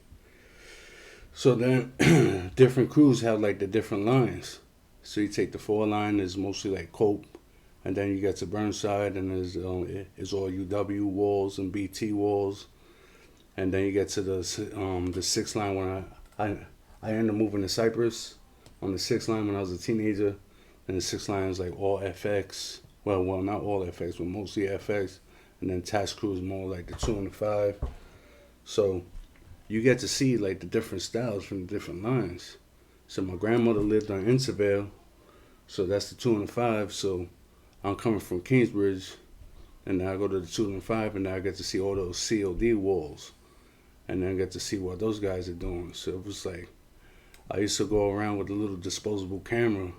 So then different crews have like the different lines. So you take the 4 line, is mostly like Cope, and then you get to Burnside, and it's all UW walls and BT walls, and then you get to the 6 line when I ended up moving to Cyprus on the 6 line when I was a teenager, and the 6 line is like all FX. Well, not all FX, but mostly FX, and then Task Crew is more like the 2 and the 5. So you get to see like the different styles from the different lines. So my grandmother lived on Intervale, so that's the 2 and the 5. So I'm coming from Kingsbridge, and then I go to the 2 and the 5, and now I get to see all those COD walls, and then I get to see what those guys are doing. So it was like, I used to go around with a little disposable camera,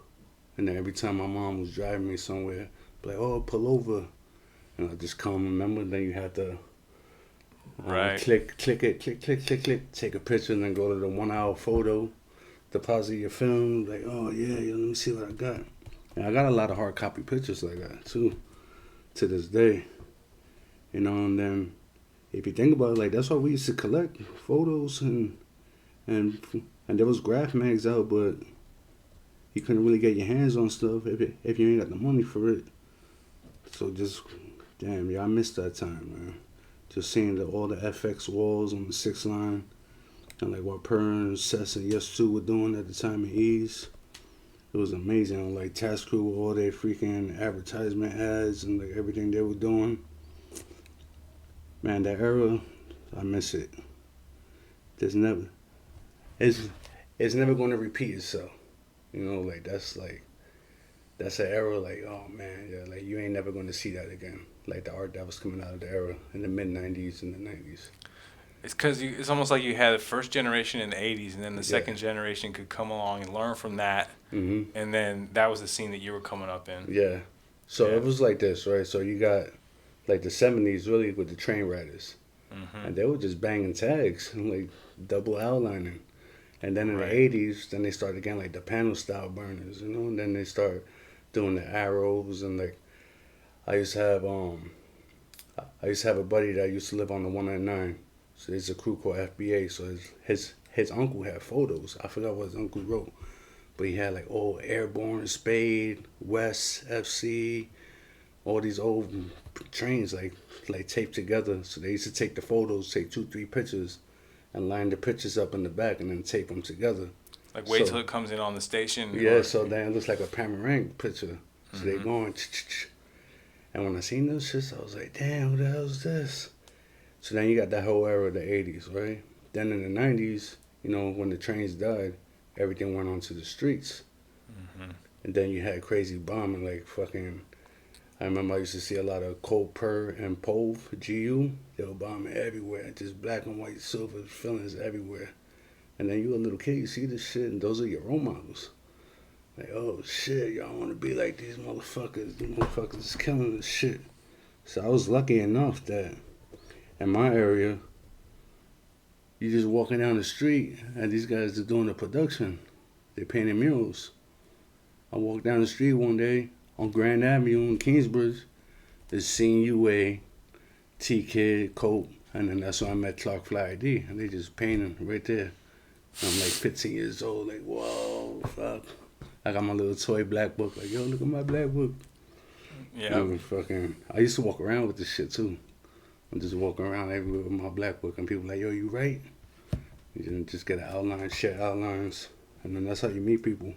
and then every time my mom was driving me somewhere, be like, oh, pull over, and I just come, remember, then you have to click it, take a picture, and then go to the 1 hour photo, deposit your film, like, oh yeah, let me see what I got. And I got a lot of hard copy pictures like that too, to this day. And then if you think about it, like that's why we used to collect photos and there was graph mags out, but you couldn't really get your hands on stuff if you ain't got the money for it. So just damn, yeah, I missed that time, man. Just seeing all the FX walls on the 6 line, and like what Pern, Sess, and Yes 2 were doing at the time in Ease. It was amazing. Like Task Crew, all their freaking advertisement ads and like everything they were doing. Man, that era, I miss it. It's never going to repeat itself. Like that's an era. Like, oh man, yeah, like you ain't never going to see that again. Like the art that was coming out of the era in the mid '90s and the '90s. It's because it's almost like you had the first generation in the 80s, and then the second generation could come along and learn from that. Mm-hmm. And then that was the scene that you were coming up in. Yeah. So it was like this, right? So you got like the 70s really with the train riders. Mm-hmm. And they were just banging tags and like double outlining. And then in the 80s, then they started getting like the panel style burners, and then they start doing the arrows. And like I used to have a buddy that used to live on the 199. So there's a crew called FBA. So his uncle had photos. I forgot what his uncle wrote, but he had like old Airborne, Spade, West, FC, all these old trains like taped together. So they used to take the photos, take 2-3 pictures, and line the pictures up in the back, and then tape them together. Like wait till it comes in on the station. Yeah, so then it looks like a panoramic picture. So they going, and when I seen those shits, I was like, damn, who the hell is this? So then you got that whole era of the 80s, right? Then in the 90s, when the trains died, everything went onto the streets. Mm-hmm. And then you had crazy bombing, like fucking, I remember I used to see a lot of Cold Per and Pove, GU. They were bombing everywhere, just black and white, silver fillings everywhere. And then you a little kid, you see this shit, and those are your role models. Like, oh shit, y'all want to be like these motherfuckers. These motherfuckers is killing this shit. So I was lucky enough that in my area, you just walking down the street, and these guys are doing the production. They're painting murals. I walked down the street one day on Grand Avenue in Kingsbridge. There's Scene UA, T-Kid, Cope, and then that's when I met Clark Fly ID, and they just painting right there. And I'm like 15 years old, like, whoa, fuck. I got my little toy black book, like, yo, look at my black book. Yeah. I used to walk around with this shit too. I'm just walking around everywhere with my black book, and people like, yo, you right? You just get an outline, share outlines, and then that's how you meet people.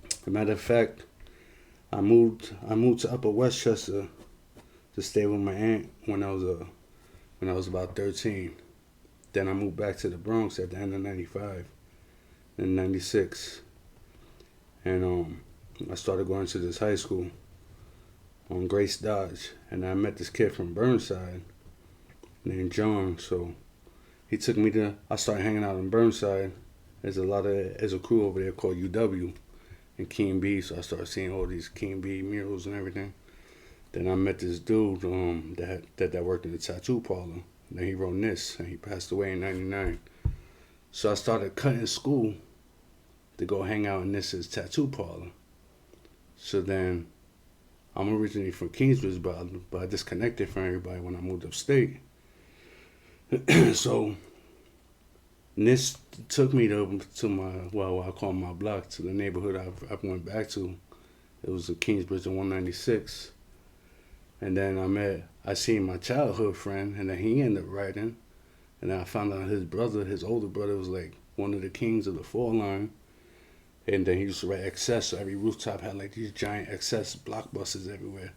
As a matter of fact, I moved to Upper Westchester to stay with my aunt when I was about 13. Then I moved back to the Bronx at the end of '95, in '96, and I started going to this high school on Grace Dodge, and I met this kid from Burnside named John. So he took me I started hanging out in Burnside. There's a crew over there called UW, in King B, so I started seeing all these King B murals and everything. Then I met this dude that worked in the tattoo parlor. And then he wrote this, and he passed away in '99. So I started cutting school to go hang out in this tattoo parlor. So then, I'm originally from Kingsbridge, but I disconnected from everybody when I moved upstate. So this took me to my, what I call my block, to the neighborhood I went back to. It was the Kingsbridge in 196. And then I seen my childhood friend, and then he ended up writing. And then I found out his older brother was like one of the kings of the four line. And then he used to write excess, so every rooftop had like these giant excess blockbusters everywhere.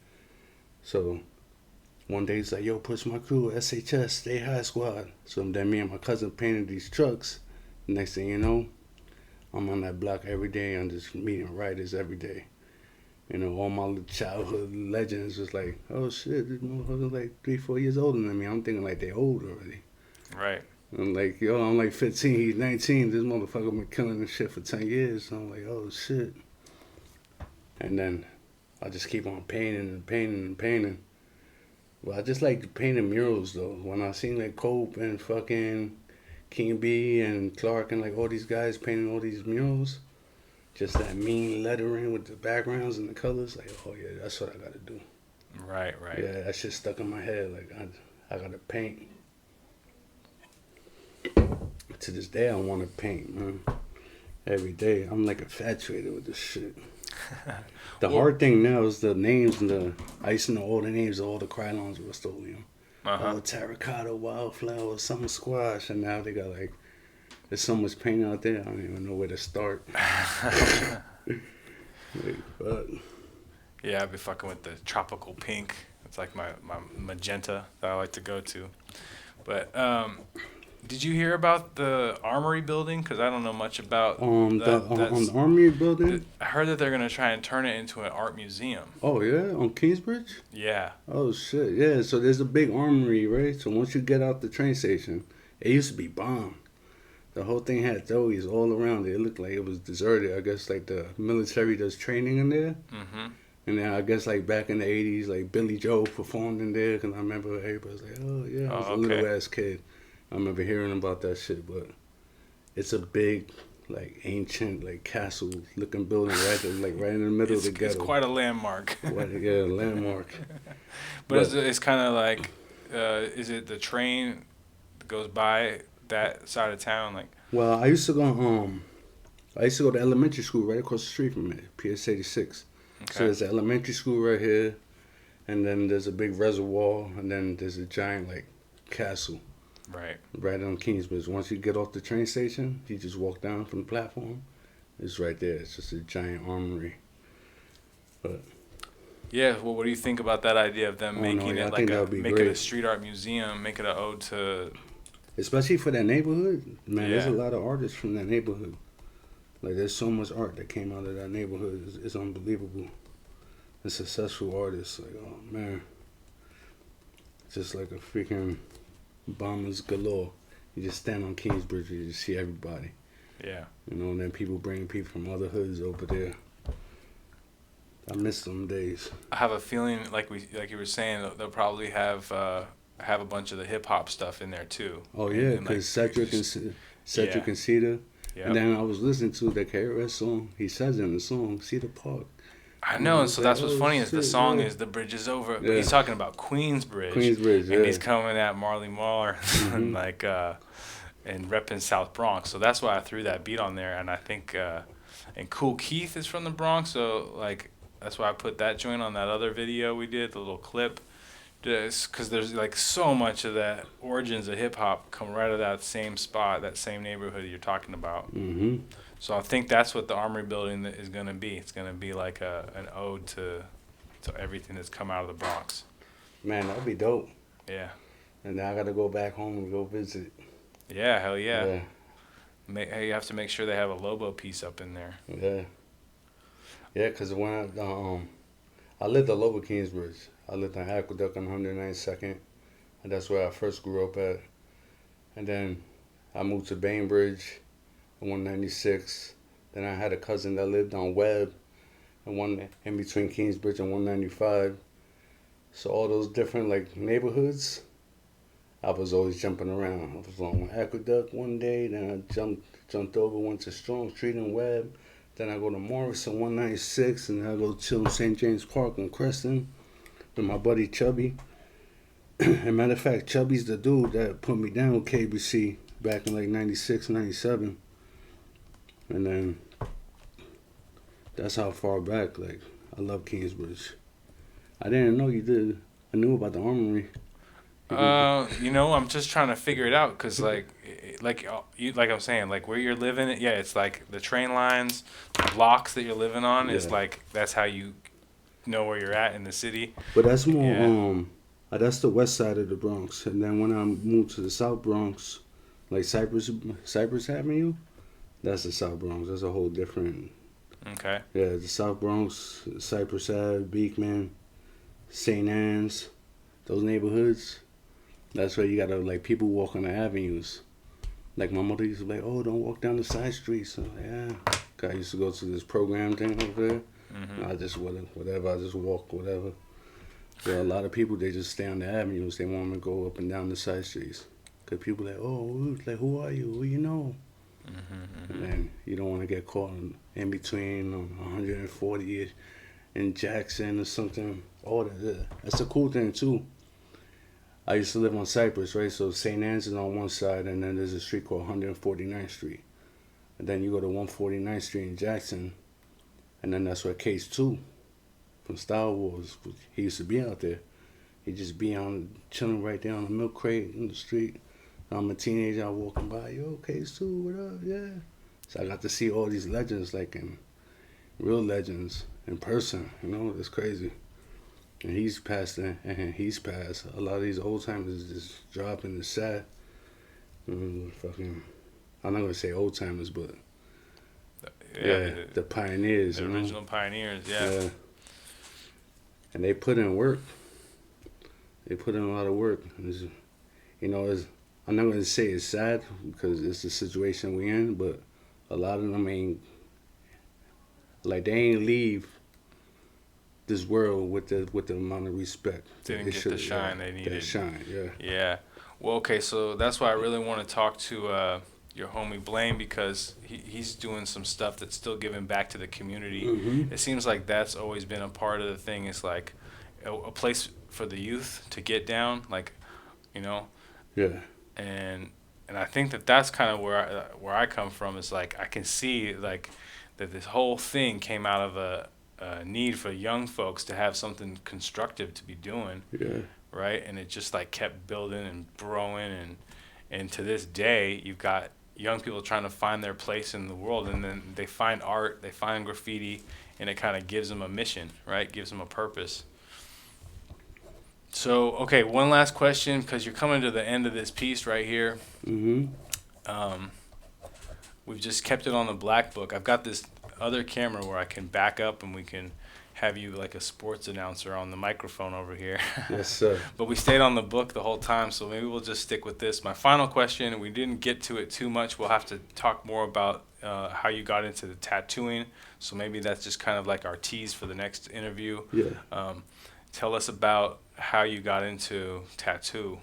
So one day he's like, yo, push my crew, SHS, Stay High Squad. So then me and my cousin painted these trucks. Next thing you know, I'm on that block every day. I'm just meeting writers every day. You know, all my childhood legends was like, oh shit, this motherfucker's like 3-4 years older than me. I'm thinking like they old already. Right. I'm like, yo, I'm like 15, he's 19. This motherfucker been killing this shit for 10 years. So I'm like, oh shit. And then I just keep on painting and painting and painting. Well, I just like painting murals though. When I seen like Cope and fucking King B and Clark and like all these guys painting all these murals, just that mean lettering with the backgrounds and the colors, like, oh yeah, that's what I gotta do. Right. Yeah, that shit stuck in my head. Like I gotta paint. To this day, I want to paint, man. Every day, I'm like infatuated with this shit. The hard thing now is the names and I used to know all the names of all the Krylons of Rust-Oleum. Oh, terracotta, wildflower, summer squash, and now they got like, there's so much paint out there, I don't even know where to start. But Yeah, I'd be fucking with the tropical pink. It's like my magenta that I like to go to. But did you hear about the Armory building? Because I don't know much about that. On the Armory building? I heard that they're going to try and turn it into an art museum. Oh, yeah? On Kingsbridge? Yeah. Oh, shit. Yeah, so there's a big armory, right? So once you get out the train station, it used to be bombed. The whole thing had throwies all around it. It looked like it was deserted. I guess like the military does training in there. Mm-hmm. And then I guess like back in the 80s, like Billy Joe performed in there. Because I remember everybody was like, oh, yeah, I was a little ass kid. I remember hearing about that shit, but it's a big, like, ancient, like, castle-looking building right in the middle of the ghetto. It's quite a landmark. Yeah, landmark. But it's kind of like, is it the train that goes by that side of town? Like, well, I used to go to elementary school right across the street from it, PS 86. Okay. So there's an elementary school right here, and then there's a big reservoir, and then there's a giant, like, castle. Right on Kingsbridge. Once you get off the train station, you just walk down from the platform. It's right there. It's just a giant armory. But yeah, well, what do you think about that idea of them making it like make it a street art museum, make it an ode to, especially for that neighborhood? Man, there's a lot of artists from that neighborhood. Like, there's so much art that came out of that neighborhood. It's unbelievable. The successful artists, like, oh man, just like a freaking bombers galore. You just stand on Kingsbridge and you just see everybody. Yeah. You know, and then people bring people from other hoods over there. I miss them days. I have a feeling, like you were saying, they'll probably have a bunch of the hip hop stuff in there too. Oh yeah, because Cedric and Cedar. Yep. And then I was listening to the KRS song. He says in the song, Cedar Park. I know, and so that's what's funny is the song is The Bridge is Over, but he's talking about Queensbridge, and he's coming at Marley Marl and like and repping South Bronx. So that's why I threw that beat on there, and I think and Cool Keith is from the Bronx, so like that's why I put that joint on that other video we did, the little clip, just because there's like so much of that origins of hip hop come right out of that same spot, that same neighborhood you're talking about. Mm-hmm. So I think that's what the Armory building is going to be. It's going to be like an ode to everything that's come out of the Bronx. Man, that'd be dope. Yeah. And now I got to go back home and go visit. Yeah, hell yeah. You have to make sure they have a Lobo piece up in there. Yeah. Yeah, because when I lived at Lobo Kingsbridge. I lived on Aqueduct on 192nd. And that's where I first grew up at. And then I moved to Bainbridge. 196. Then I had a cousin that lived on Webb, and one in between Kingsbridge and 195. So all those different like neighborhoods, I was always jumping around. I was on Aqueduct one day, then I jumped over, went to Strong Street and Webb. Then I go to Morris on 196, and then I go chill in St. James Park in Creston with my buddy Chubby. And matter of fact, Chubby's the dude that put me down with KBC back in like 96, 97. And then that's how far back, like, I love Kingsbridge. I didn't know you did. I knew about the Armory. I'm just trying to figure it out because, like I'm saying, like where you're living, yeah, it's like the train lines, the blocks that you're living on is like that's how you know where you're at in the city. But that's more, that's the west side of the Bronx. And then when I moved to the South Bronx, like Cypress Avenue, that's the South Bronx. That's a whole different. Okay. Yeah, the South Bronx, Cypress Ave, Beekman, St. Anne's, those neighborhoods. That's where you gotta like people walk on the avenues. Like my mother used to be like, "Oh, don't walk down the side streets." So yeah, I used to go to this program thing over there. Mm-hmm. I just whatever. I just walk whatever. There are a lot of people they just stay on the avenues. They want to go up and down the side streets. Cause people like, "Oh, like who are you? Who you know?" Mm-hmm. And then you don't want to get caught in between 140 in Jackson or something. All that. That's a cool thing too. I used to live on Cypress, right? So St. Anne's is on one side, and then there's a street called 149th Street. And then you go to 149th Street in Jackson, and then that's where Case 2 from Star Wars, he used to be out there. He'd just be chilling right there on the milk crate in the street. I'm a teenager, I'm walking by, yo, Case 2, what up, yeah. So I got to see all these legends, like real legends in person, it's crazy. And he's passed. A lot of these old timers just dropping. It's sad. I'm not gonna say old timers, but the pioneers, the original pioneers, yeah. And they put in work. They put in a lot of work. I'm not gonna say it's sad because it's the situation we in, but a lot of them ain't leave this world with the amount of respect. Didn't get the shine they needed. That shine, yeah. Yeah. Well, okay, so that's why I really want to talk to your homie Blaine because he's doing some stuff that's still giving back to the community. Mm-hmm. It seems like that's always been a part of the thing. It's like a place for the youth to get down, like, Yeah. And I think that's kind of where I come from. Is like I can see like that this whole thing came out of a need for young folks to have something constructive to be doing, right? And it just like kept building and growing, and to this day, you've got young people trying to find their place in the world, and then they find art, they find graffiti, and it kind of gives them a mission, right? Gives them a purpose. So, okay, one last question, because you're coming to the end of this piece right here. Mm-hmm. We've just kept it on the black book. I've got this other camera where I can back up and we can have you like a sports announcer on the microphone over here. Yes, sir. But we stayed on the book the whole time, so maybe we'll just stick with this. My final question, we didn't get to it too much. We'll have to talk more about how you got into the tattooing. So maybe that's just kind of like our tease for the next interview. Yeah. Tell us about how you got into tattooing.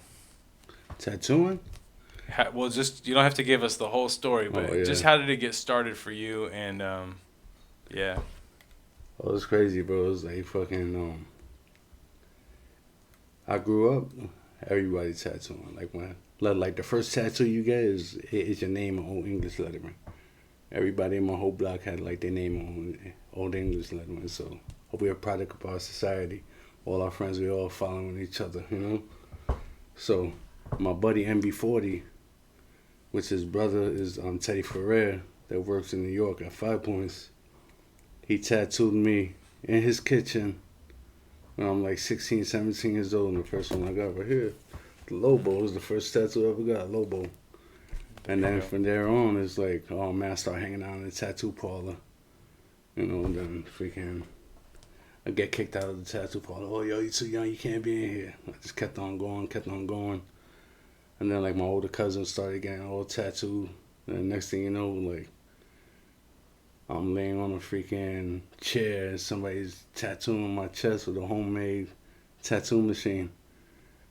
Well, just you don't have to give us the whole story, but just how did it get started for you? And yeah. Oh, it was crazy, bro. It was like fucking. I grew up, everybody tattooing. Like the first tattoo you get is your name in Old English lettering. Everybody in my whole block had like their name on Old English lettering. So we're a product of our society. All our friends, we all following each other, So my buddy MB40, which his brother is Teddy Ferrer, that works in New York at 5 Points. He tattooed me in his kitchen when I'm like 16, 17 years old, and the first one I got right here, the Lobo, was the first tattoo I ever got, Lobo. And then from there on, it's like, oh man, I start hanging out in the tattoo parlor. And then freaking, I get kicked out of the tattoo parlor. Oh, yo, you too young, you can't be in here. I just kept on going. And then, like, my older cousins started getting all tattooed. And the next thing you know, like, I'm laying on a freaking chair and somebody's tattooing my chest with a homemade tattoo machine.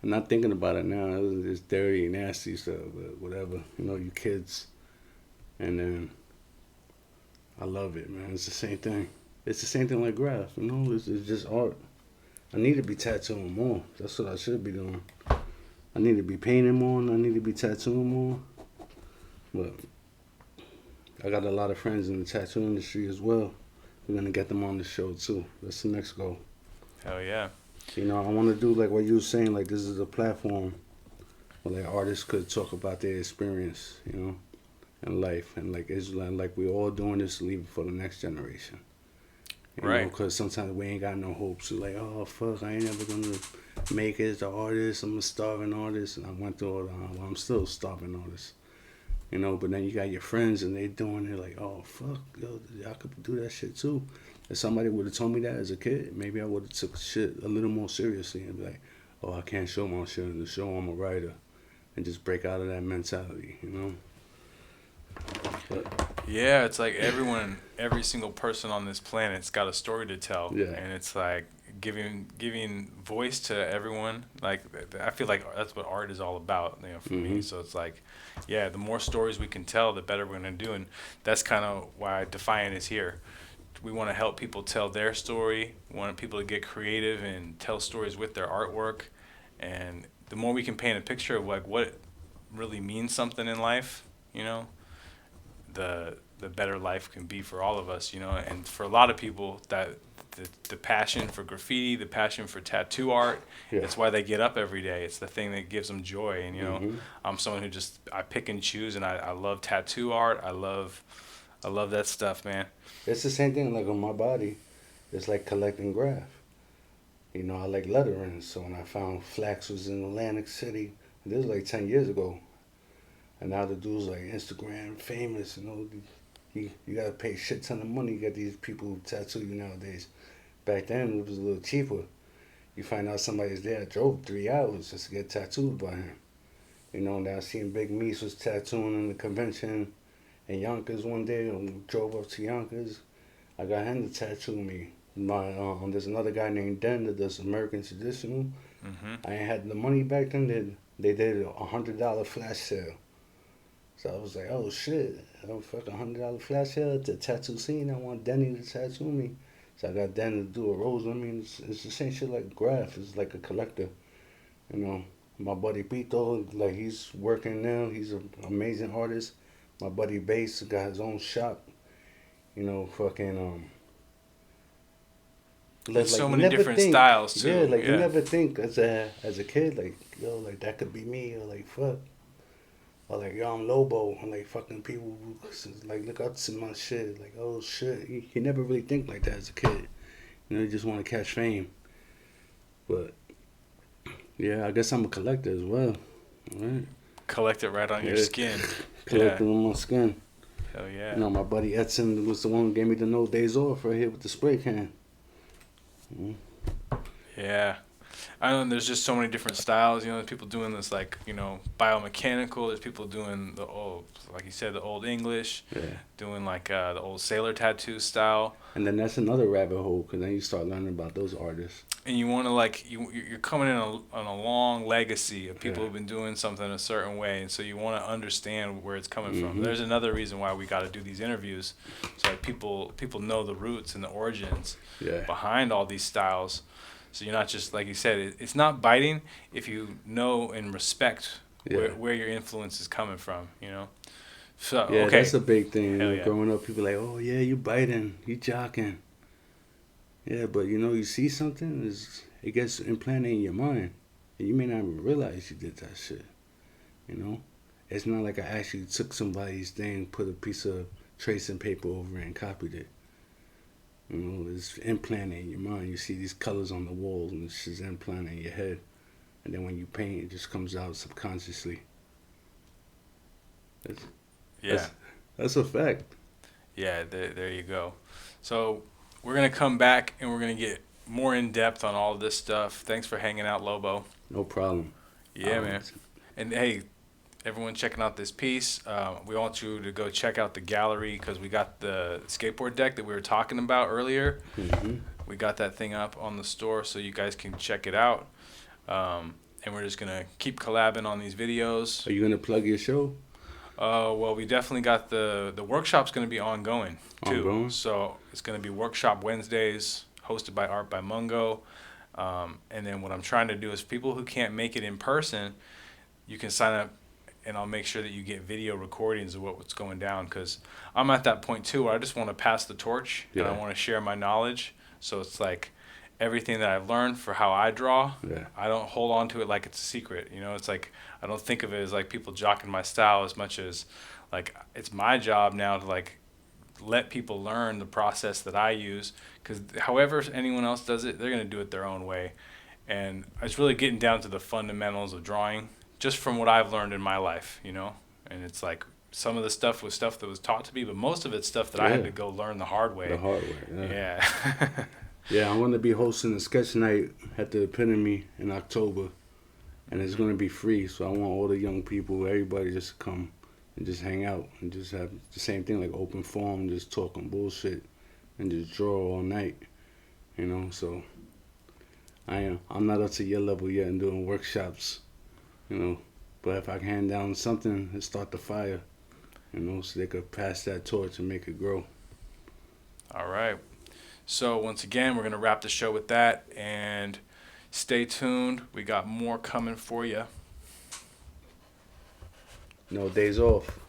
I'm not thinking about it now. It's dirty, nasty stuff, but whatever. You know, you kids. And then I love it, man. It's the same thing. It's the same thing like graph, you know? It's just art. I need to be tattooing more. That's what I should be doing. I need to be painting more and I need to be tattooing more. But I got a lot of friends in the tattoo industry as well. We're going to get them on the show too. That's the next goal. Hell yeah. You know, I want to do like what you were saying, like this is a platform where like artists could talk about their experience, you know, in life. And like it's like we're all doing this to leave it for the next generation. You Right. Because sometimes we ain't got no hopes. It's like, oh, fuck, I ain't never going to make it as an artist. I'm a starving artist. And I went through all that. Well, I'm still a starving artist. You know, but then you got your friends and they doing it like, oh, fuck, yo, I could do that shit too. If somebody would have told me that as a kid, maybe I would have took shit a little more seriously and be like, oh, I can't show my shit in the show, I'm a writer. And just break out of that mentality, you know? But, Yeah, it's like every single person on this planet's got a story to tell. Yeah. And it's like giving voice to everyone. Like, I feel like that's what art is all about, you know, for me. So it's like, yeah, the more stories we can tell, the better we're going to do. And that's kind of why Defiant is here. We want to help people tell their story. We want people to get creative and tell stories with their artwork. And the more we can paint a picture of like what really means something in life, you know, the better life can be for all of us, you know. And for a lot of people, that the passion for graffiti, the passion for tattoo art, it's why they get up every day. It's the thing that gives them joy. And you know, I'm someone who I pick and choose, and I love tattoo art. I love that stuff, man. it's the same thing like on my body. It's like collecting graph. You know, I like lettering. So when I found Flax was in Atlantic City, this was like 10 years ago. And now the dude's like Instagram famous, you know. You gotta pay shit ton of money to get these people who tattoo you nowadays. Back then it was a little cheaper. You find out somebody's there, drove 3 hours just to get tattooed by him. You know, and I seen Big Meese was tattooing in the convention in Yonkers one day, and drove up to Yonkers. I got him to tattoo me. There's another guy named Den that does American Traditional. I ain't had the money back then. They did a $100 flash sale. So I was like, oh shit, I'm fucking $100 flash sale at the tattoo scene. I want Denny to tattoo me. So I got Denny to do a rose. I mean, it's the same shit like graph. It's like a collector. You know, my buddy Pito, like he's working now. He's an amazing artist. My buddy Bass got his own shop. You know, fucking There's so you many never different think- styles too. Yeah, like you never think as a kid, like yo, like that could be me, or like fuck, or like yo, I'm Lobo, and like fucking people like look up to my shit, like oh shit. You never really think like that as a kid. You know, you just want to catch fame. But yeah, I guess I'm a collector as well. Right? Collect it right on your skin. Collecting on my skin. Hell yeah. You know, my buddy Edson was the one who gave me the no days off right here with the spray can. Yeah. I know there's just so many different styles. You know, there's people doing this like, you know, biomechanical. There's people doing the old, like you said, the old English. Yeah. Doing like the old sailor tattoo style. And then that's another rabbit hole, because then you start learning about those artists. And you want to like you're coming in on a long legacy of people who've been doing something a certain way, and so you want to understand where it's coming from. There's another reason why we got to do these interviews, so like people know the roots and the origins behind all these styles. So you're not just, like you said, it's not biting if you know and respect where your influence is coming from, you know? So, yeah, okay. that's a big thing. You know, yeah. Growing up, people like, oh, yeah, you biting, you jocking. Yeah, but, you know, you see something, it gets implanted in your mind. And you may not even realize you did that shit, you know? It's not like I actually took somebody's thing, put a piece of tracing paper over it and copied it. You know, it's implanted in your mind. You see these colors on the walls, and it's just implanted in your head. And then when you paint, it just comes out subconsciously. That's a fact. Yeah, there you go. So we're going to come back, and we're going to get more in depth on all this stuff. Thanks for hanging out, Lobo. No problem. Yeah, man. And hey, everyone checking out this piece. We want you to go check out the gallery because we got the skateboard deck that we were talking about earlier. Mm-hmm. We got that thing up on the store so you guys can check it out. And we're just going to keep collabing on these videos. Are you gonna plug your show? Well, we definitely got the workshop's going to be ongoing too. Ongoing? So it's going to be workshop Wednesdays, hosted by Art by Mungo. And then what I'm trying to do is people who can't make it in person, you can sign up, and I'll make sure that you get video recordings of what's going down. Because I'm at that point too where I just want to pass the torch and I want to share my knowledge. So it's like everything that I've learned for how I draw, I don't hold on to it like it's a secret. You know, it's like I don't think of it as like people jocking my style as much as like it's my job now to like let people learn the process that I use, because however anyone else does it, they're going to do it their own way. And it's really getting down to the fundamentals of drawing just from what I've learned in my life, you know. And it's like some of the stuff was stuff that was taught to me, but most of it's stuff that I had to go learn the hard way. The hard way, Yeah. Yeah, I'm going to be hosting a sketch night at the Epitome in October, and it's going to be free. So I want all the young people, everybody, just to come and just hang out and just have the same thing, like open forum, just talking bullshit and just draw all night, you know. So I'm not up to your level yet and doing workshops, you know, but if I can hand down something and start the fire, you know, so they could pass that torch and make it grow. All right. So once again, we're going to wrap the show with that, and stay tuned. We got more coming for you. No days off.